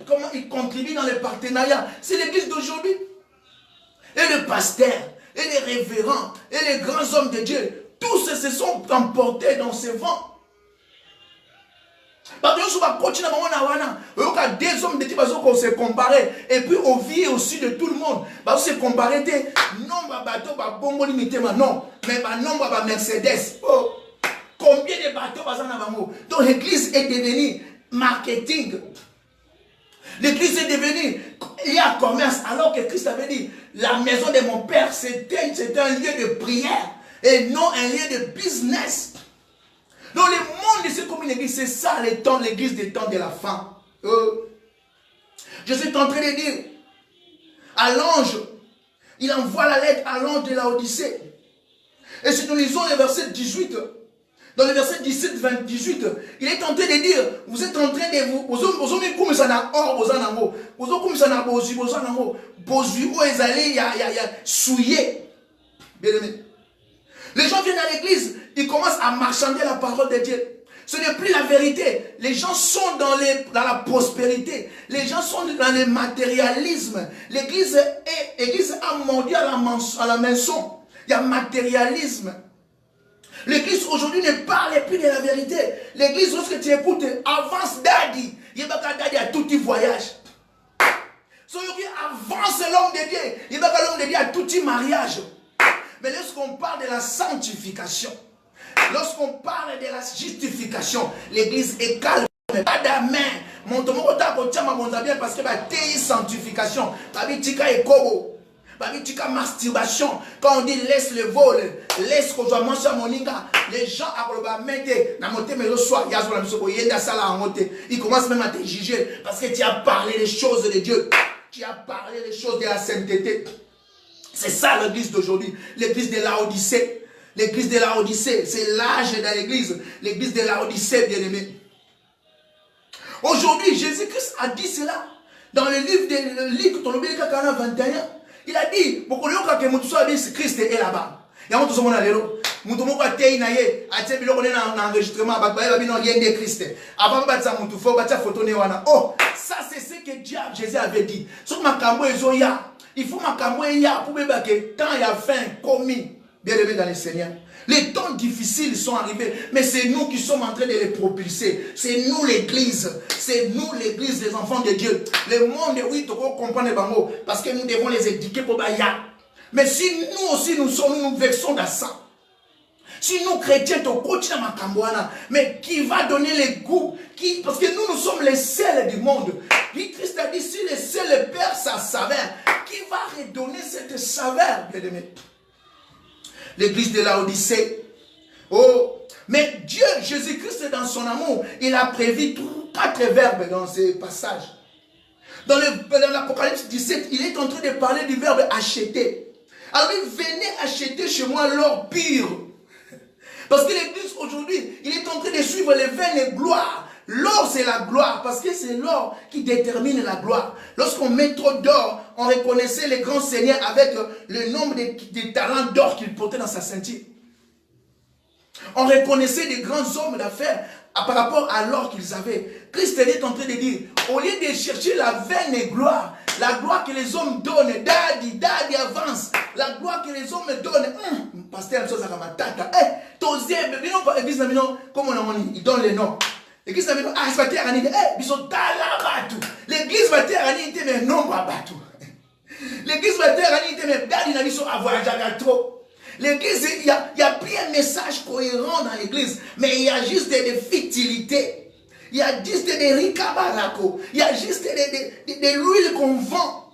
Comment il contribue dans les partenariats? C'est l'église d'aujourd'hui. Et le pasteur, et les révérends, et les grands hommes de Dieu, tous se sont emportés dans ces vents. Des hommes de Dieu qu'on se comparer et puis on vit aussi de tout le monde. On se comparer non bateau bombo limité non mais nombre Mercedes. Oh, combien de bateaux donc l'église est devenue marketing. L'église est devenue, il y a commerce, alors que Christ avait dit la maison de mon père c'était un lieu de prière et non un lieu de business. Dans le monde de ce comme une église, c'est ça l'église des temps de la fin. Je suis en train de dire à l'ange, il envoie la lettre à l'ange de la Odyssée. Et si nous lisons le verset 18, dans le verset 17, 18, il est en train de dire, vous êtes en train de vous, les gens viennent à l'église, ils commencent à marchander la parole de Dieu. Ce n'est plus la vérité. Les gens sont dans la prospérité. Les gens sont dans le matérialisme. L'église a mordu à la maison. Il y a matérialisme. L'église aujourd'hui ne parle plus de la vérité. L'église, lorsque tu écoutes, avance daddy. Il y a tout petit voyage. Avance l'homme de Dieu. Il y a l'homme de Dieu à tout petit mariage. Mais lorsqu'on parle de la sanctification, lorsqu'on parle de la justification, l'église est calme. Pas d'amen. Mon tomo bien parce que la sanctification, la masturbation, quand on dit laisse le vol, laisse qu'on soit manger à moninga, les gens ils commencent même à te juger parce que tu as parlé des choses de Dieu, tu as parlé des choses de la sainteté. C'est ça l'église d'aujourd'hui, l'église de la Odyssée. L'église de la Odyssée, c'est l'âge de l'église. L'église de la Odyssée, bien aimé. Aujourd'hui, Jésus-Christ a dit cela. Dans le livre de 21, il a dit, Christ est là-bas. Il y a un autre monde à l'élo. Oh, ça c'est ce que Jésus avait dit. Il faut que pour que tant il y a faim commis. Bien aimé dans les Seigneurs. Les temps difficiles sont arrivés, mais c'est nous qui sommes en train de les propulser. C'est nous l'église. C'est nous l'église des enfants de Dieu. Le monde, oui, tu comprends les bango, parce que nous devons les éduquer pour Baya. Mais si nous aussi nous vexons dans ça. Si nous chrétiens, mais qui va donner les goûts, parce que nous sommes les sels du monde. Puis Christ a dit, si le sel perd sa saveur, qui va redonner cette saveur, bien aimé? L'église de la Odyssée. Oh, mais Dieu, Jésus-Christ, dans son amour, il a prévu tout 4 verbes dans ces passages. Dans l'Apocalypse 17, il est en train de parler du verbe acheter. Alors il venez acheter chez moi l'or pur. Parce que l'église aujourd'hui, il est en train de suivre les vaines gloires. L'or c'est la gloire, parce que c'est l'or qui détermine la gloire. Lorsqu'on met trop d'or, on reconnaissait les grands seigneurs avec le nombre de talents d'or qu'ils portaient dans sa ceinture. On reconnaissait des grands hommes d'affaires par rapport à l'or qu'ils avaient. Christ est en train de dire, au lieu de chercher la vaine gloire, la gloire que les hommes donnent, daddy avance, la gloire que les hommes donnent, pasteur, comme on dit, il donne les noms. L'église va dire, ah, c'est pas l'église va dire, mais non, pas tout. L'église va dire, mais daddy n'a pas avoir trop. L'église, il y a plus un message cohérent dans l'église, mais il y a juste des futilités. Il y a juste des ricabaracos. Il y a juste de l'huile qu'on vend.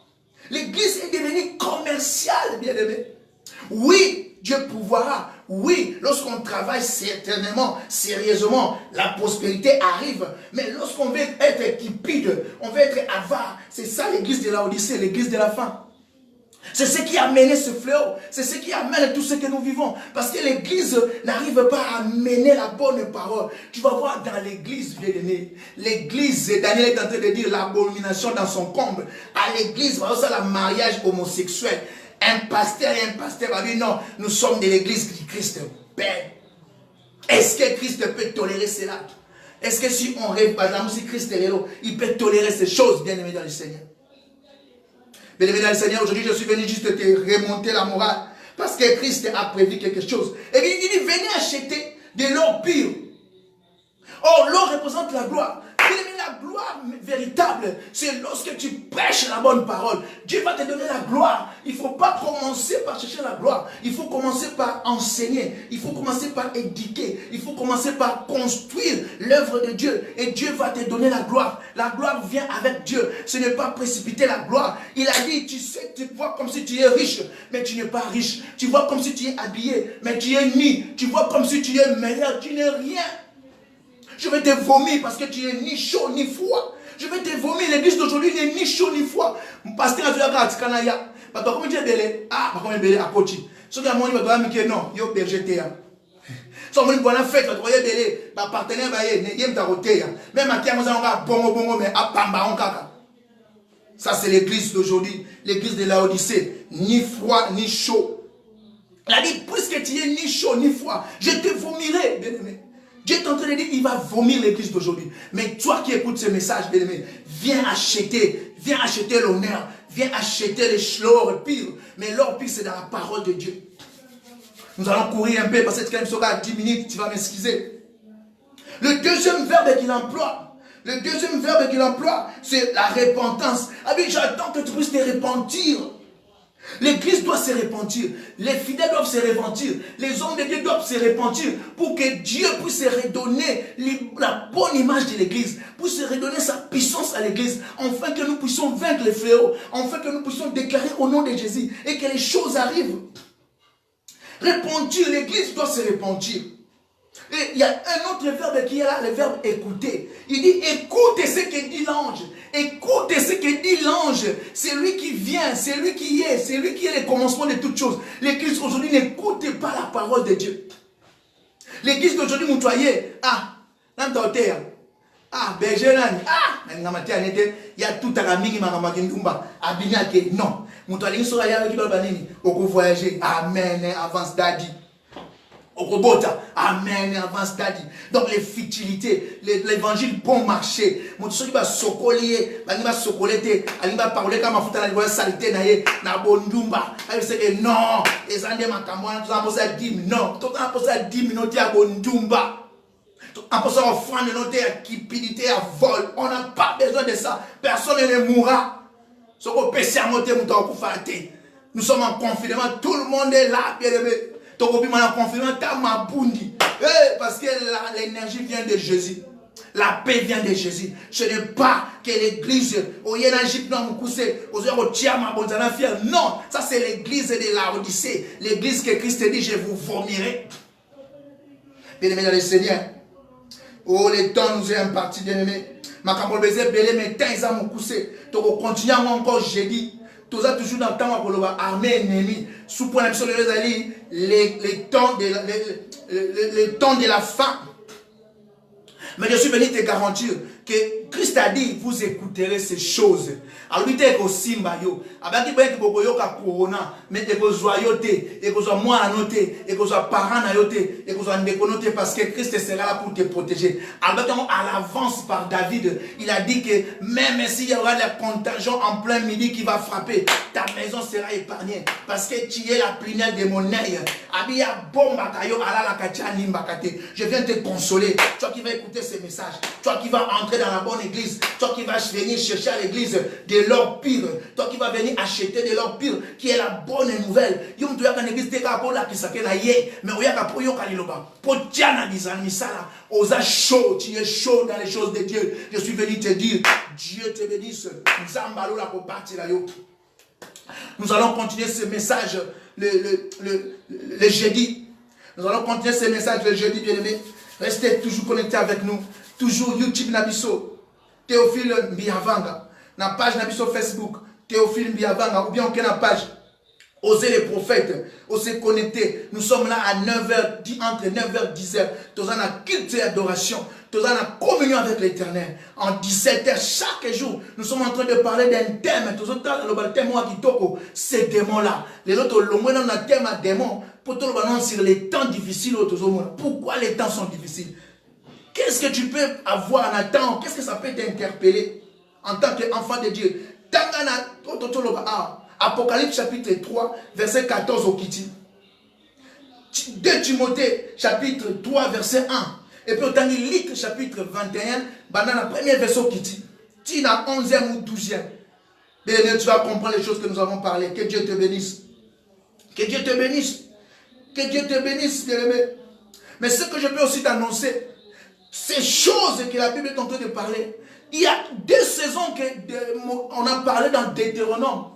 L'église est devenue commerciale, bien aimé. Oui, Dieu pourvoira. Oui, lorsqu'on travaille certainement, sérieusement, la prospérité arrive. Mais lorsqu'on veut être cupide, on veut être avare, c'est ça l'église de Laodicée, l'église de la fin. C'est ce qui a mené ce fléau. C'est ce qui amène tout ce que nous vivons. Parce que l'église n'arrive pas à mener la bonne parole. Tu vas voir dans l'église, bien-aimé. L'église, Daniel est en train de dire l'abomination dans son comble. À l'église, va aussi le mariage homosexuel. Un pasteur va dire non, nous sommes de l'église de Christ. Est-ce que Christ peut tolérer cela? Est-ce que si on rêve, par exemple, si Christ est héros, il peut tolérer ces choses, bien-aimé dans le Seigneur? Bien-aimé dans le Seigneur, aujourd'hui je suis venu juste te remonter la morale. Parce que Christ a prévu quelque chose. Et il dit, venez acheter de l'or pur. Or, l'or représente la gloire. Bien-aimé, la gloire véritable, c'est lorsque tu prêches la bonne parole. Dieu va te donner la gloire. Il ne faut pas commencer par chercher la gloire. Il faut commencer par enseigner. Il faut commencer par éduquer. Il faut commencer par construire l'œuvre de Dieu. Et Dieu va te donner la gloire. La gloire vient avec Dieu. Ce n'est pas précipiter la gloire. Il a dit, tu sais, tu vois comme si tu es riche, mais tu n'es pas riche. Tu vois comme si tu es habillé, mais tu es nu. Tu vois comme si tu es meilleur, tu n'es rien. Je vais te vomir parce que tu n'es ni chaud ni froid. Je vais te vomir. L'église d'aujourd'hui n'est ni chaud ni froid. Pasteur a dit à Tikanaya. Parce que comme tu es belé, ah, comme tu es belé à Poti. Ce qui a mon dit non, il y a berger. Si on a fait, tu es belé, ma partenaire va y aller, même à Tiamouza, on va bongo, mais à Pamba, on kaka. Ça, c'est l'église d'aujourd'hui, l'église de Laodicée. Ni froid, ni chaud. Il a dit, puisque tu es ni chaud, ni froid, je te vomirai, bien aimé. Dieu est en train de dire, il va vomir l'église d'aujourd'hui. Mais toi qui écoutes ce message, bien-aimé, viens acheter l'honneur, viens acheter l'or pur. Mais l'or pur, c'est dans la parole de Dieu. Nous allons courir un peu, parce que quand même sera à 10 minutes, tu vas m'excuser. Le deuxième verbe qu'il emploie, c'est la repentance. Ah oui, j'attends que tu puisses te repentir. L'église doit se repentir. Les fidèles doivent se repentir. Les hommes de Dieu doivent se repentir pour que Dieu puisse redonner la bonne image de l'église, pour se redonner sa puissance à l'église, afin que nous puissions vaincre les fléaux, afin que nous puissions déclarer au nom de Jésus et que les choses arrivent. Repentir, l'église doit se repentir. Et il y a un autre verbe qui est là, le verbe écouter. Il dit écoutez ce que dit l'ange. Écoutez ce que dit l'ange. C'est lui qui vient, c'est lui qui est le commencement de toutes choses. L'église aujourd'hui n'écoute pas la parole de Dieu. L'église d'aujourd'hui, vous voyez, berger, il y a tout à la mini maramagindumba, abinake, non. Vous voyez, vous voyager, amen, avance daddy. Amen, avance daddy. Donc les futilités, l'évangile bon marché. Mon Dieu va sokolier, va sokolete, va parler comme afutana la saleté na bondumba. Non, les andés makamwana, tout ça pour ça 10 non, tout ça pour ça 10 minutes à bondumba. En pour ça offrande noter à cupidité, à vol. On n'a pas besoin de ça. Personne ne mourra. Ce qu'on peut sermonter, nous sommes en confinement, tout le monde est là, bien aimé. Parce que l'énergie vient de Jésus. La paix vient de Jésus. Ce n'est pas que l'église, non, ça c'est l'église de Laodicée. L'église que Christ dit, je vous vomirai. Bien aimé dans le Seigneur. Oh, le temps nous est imparti, bien aimé. Makambo beze belé mais temps ils ont coussé. Tu continuer encore jeudi. Tout ça toujours dans le temps où armée ennemie. Sous point sur les temps de la fin. Mais je suis venu te garantir que Christ a dit, vous écouterez ces choses. Alors, il dit que Simba yo, avec qui que vous yoka corona, mais que vous joyoté, et que vous moi noté, et que vous parents noté, et que vous déconnoté parce que Christ sera là pour te protéger. Alors, à l'avance par David, il a dit que même s'il y aura le contingent en plein midi qui va frapper, ta maison sera épargnée parce que tu es la prunelle de mon œil. Je viens te consoler. Toi qui vas écouter ces messages, toi qui vas entrer dans la bonne église, toi qui vas venir chercher à l'église de l'or pire, toi qui vas venir acheter de l'or pire, qui est la bonne nouvelle. Mais chaud, tu es chaud dans les choses de Dieu. Je suis venu te dire, Dieu te bénisse. Nous allons continuer ce message le jeudi. Nous allons continuer ce message le jeudi, bien-aimé. Restez toujours connectés avec nous. Toujours YouTube Nabiso, Théophile Mbiavanga. Na page Nabiso Facebook, Théophile Mbiavanga. Ou bien on a une page Osez les prophètes, osez connecter. Nous sommes là à 9h, entre 9h et 10h. Nous avons la culte et adoration. Nous avons la communion avec l'Éternel. En 17h chaque jour, nous sommes en train de parler d'un thème. Nous sommes dans le thème qui ces démons-là. Les autres, le moins dans le thème à démons, pour tout le monde sur les temps difficiles. Pourquoi les temps sont difficiles? Qu'est-ce que tu peux avoir en temps? Qu'est-ce que ça peut t'interpeller en tant qu'enfant de Dieu? Apocalypse chapitre 3, verset 14 au Kiti. 2 Timothée chapitre 3, verset 1. Et puis au Luc chapitre 21, dans la première version au Kiti. Tu as 11e ou 12e. Bien, tu vas comprendre les choses que nous avons parlé. Que Dieu te bénisse. Que Dieu te bénisse. Que Dieu te bénisse, bien-aimé. Mais ce que je peux aussi t'annoncer, ces choses que la Bible est en train de parler, il y a 2 saisons qu'on a parlé dans Deutéronome.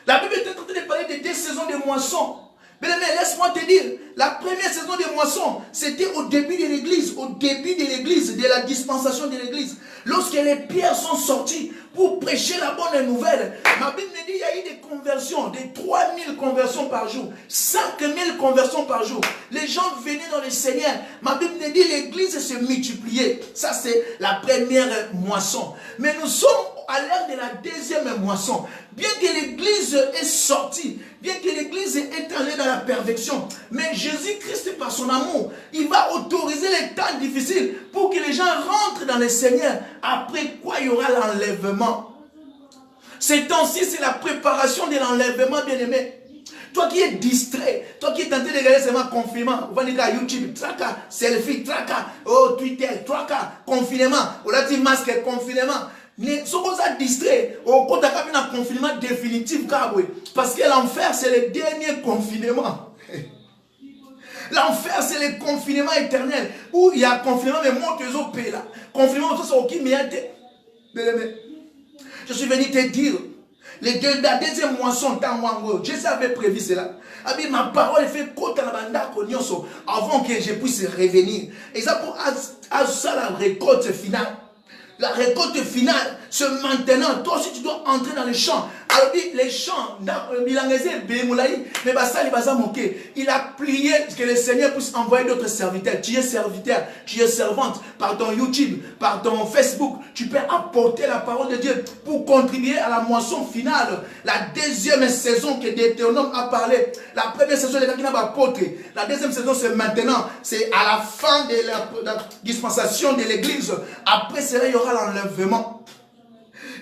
La Bible est en train de parler de 2 saisons de moisson. Mais laisse-moi te dire, la première saison de moisson, c'était au début de l'église, de la dispensation de l'église. Lorsque les pierres sont sorties pour prêcher la bonne nouvelle, ma Bible me dit qu'il y a eu des conversions, des 3000 conversions par jour, 5000 conversions par jour. Les gens venaient dans le Seigneur. Ma Bible me dit que l'église se multipliait. Ça, c'est la première moisson. Mais nous sommes à l'ère de la deuxième moisson. Bien que l'église est sortie, bien que l'église est allée dans la perfection, mais Jésus-Christ, par son amour, il va autoriser les temps difficiles pour que les gens rentrent dans le Seigneur. Après quoi, il y aura l'enlèvement. Ces temps-ci, c'est la préparation de l'enlèvement, bien-aimé. Toi qui es distrait, toi qui es tenté de regarder seulement confinement, on va dire à YouTube, traka, selfie, traka, oh Twitter, traka, confinement, on a dit masque, confinement. Mais ce qu'on a distrait, on compte un confinement définitif, parce que l'enfer, c'est le dernier confinement. L'enfer, c'est le confinement éternel, où il y a confinement, mais moi, tu es au pays là. Confinement, c'est au qui m'y a été. Je suis venu te dire, la deuxième moisson, Jésus avait prévu cela. Ma parole est faite avant que je puisse revenir. Et ça pour ça la récolte finale. La récolte finale, c'est maintenant. Toi aussi, tu dois entrer dans les champs. Alors, les champs, il a prié que le Seigneur puisse envoyer d'autres serviteurs. Tu es serviteur, tu es servante. Par ton YouTube, par ton Facebook, tu peux apporter la parole de Dieu pour contribuer à la moisson finale. La deuxième saison que Deutéronome a parlé. La première saison, les gens qui n'ont pas apporté. La deuxième saison, c'est maintenant. C'est à la fin de la dispensation de l'église. Après cela, il y aura l'enlèvement.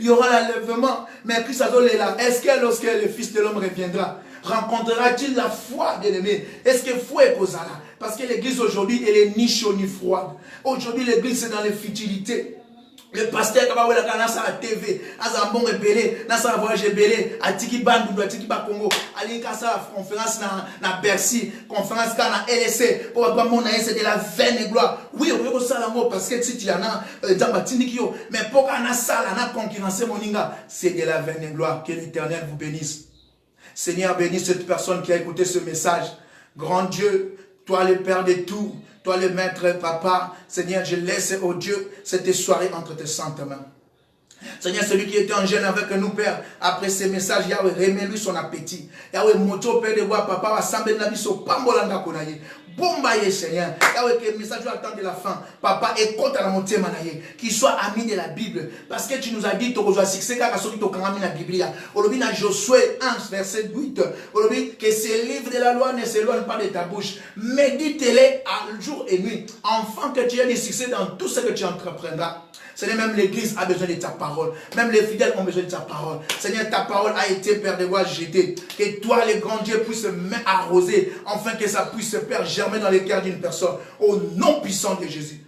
Il y aura l'enlèvement. Mais Christ est là. Est-ce que lorsque le Fils de l'homme reviendra, rencontrera-t-il la foi, bien-aimé? Est-ce que foi est posée là? Parce que l'église aujourd'hui, elle est ni chaude ni froide. Aujourd'hui, l'église est dans les futilités. Le pasteur qui va voir la TV, a bon rebelle, a voyage rebelle, a tiki bandou, a tiki Congo, a la conférence na Bercy, conférence na LSC, pour voir mon c'est de la vaine et gloire. Oui, on veut ça parce que si tu y en a dans Batinikio, mais pour qu'on a ça, on a concurrencé moninga, c'est de la vaine et gloire. Que l'Éternel vous bénisse. Seigneur, bénisse cette personne qui a écouté ce message. Grand Dieu, toi le Père de tout, Toi le maître, papa, Seigneur, je laisse, oh Dieu, cette soirée entre tes saintes mains. Seigneur, celui qui était en gêne avec nous, Père, après ces messages, Yahweh, remets-lui son appétit. Yahweh, moto, Père de voir, papa, assemblée de la vie, so pambolanda konaye. Bombaye, Seigneur. Yahweh, que le message attend de la fin. Papa, écoute à la montée, manaye. Qu'il soit ami de la Bible. Parce que tu nous as dit, tu as succès, car tu as mis la Bible. Aujourd'hui, dans Josué 1, verset 8, aujourd'hui, que ces livres de la loi ne s'éloignent pas de ta bouche. Médite-les jour et nuit. Enfin, que tu aies du succès dans tout ce que tu entreprendras. Seigneur, même l'église a besoin de ta parole. Même les fidèles ont besoin de ta parole. Seigneur, ta parole a été, Père de voix, jetée. Que toi, le grand Dieu, puisse arroser. Enfin, que ça puisse, Père, germer dans le cœur d'une personne. Au nom puissant de Jésus.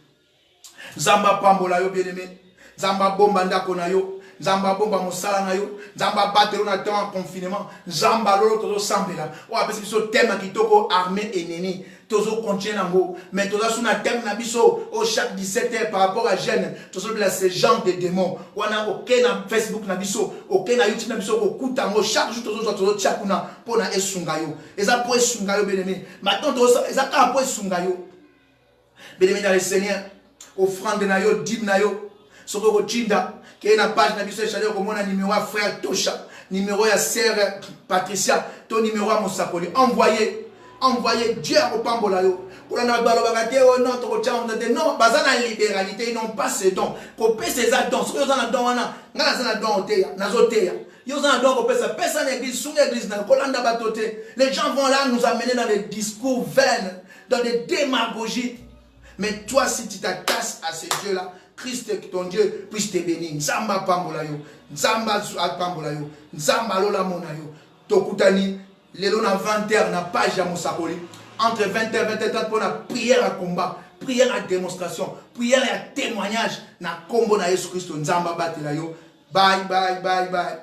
Zamba Pambola yo bien-aimé. Zamba Bomba Ndakonayo. Zamba Bomba Mosala Nayo. Zamba Batero na temps en confinement. Zamba Lolo Tozo Sambela. Ou après, c'est ce thème qui toko armée ennemi. Tozo contient nango. Mais tozo sous na thème na biso. Au chaque 17h par rapport à Gênes. Tozo bila ce genre de démons. Ou na aucun na Facebook na biso. Aucun na YouTube na biso. Au coup tango. Chaque jour tozo tchakuna. Pour na esungayo. Et ça pour esungayo bien-aimé. Maintenant tozo. Et ça pour esungayo. Bien-aimé dans le Seigneur. Offrande na yo. Dib na yo. Soko ko chinda. Qui est une page, comme on a numéro à frère Tosha, numéro à sœur Patricia, ton numéro à Monsapoli. Envoyez Dieu au Pambolayo. Pour la non, bazana libéralité, ils n'ont pas ces dons. Pour payer ces dons, ce que vous en avez dans la don, les gens vont là nous amener dans des discours vains, dans des démagogies. Mais toi, si tu t'attaches à ces dieux-là, Christ, ton Dieu, puisse te bénir. Nzamba Pambolayo, Nzamba Pambolayo, Nzamba Lola Monayo, Tokutani, Lelo na 20h, na page à Monsapoli. Entre 20h et 20h30 pour la prière à combat, prière à démonstration, prière à témoignage, na combo na Yesu Christ, Nzamba Batelayo. Bye, bye, bye, bye.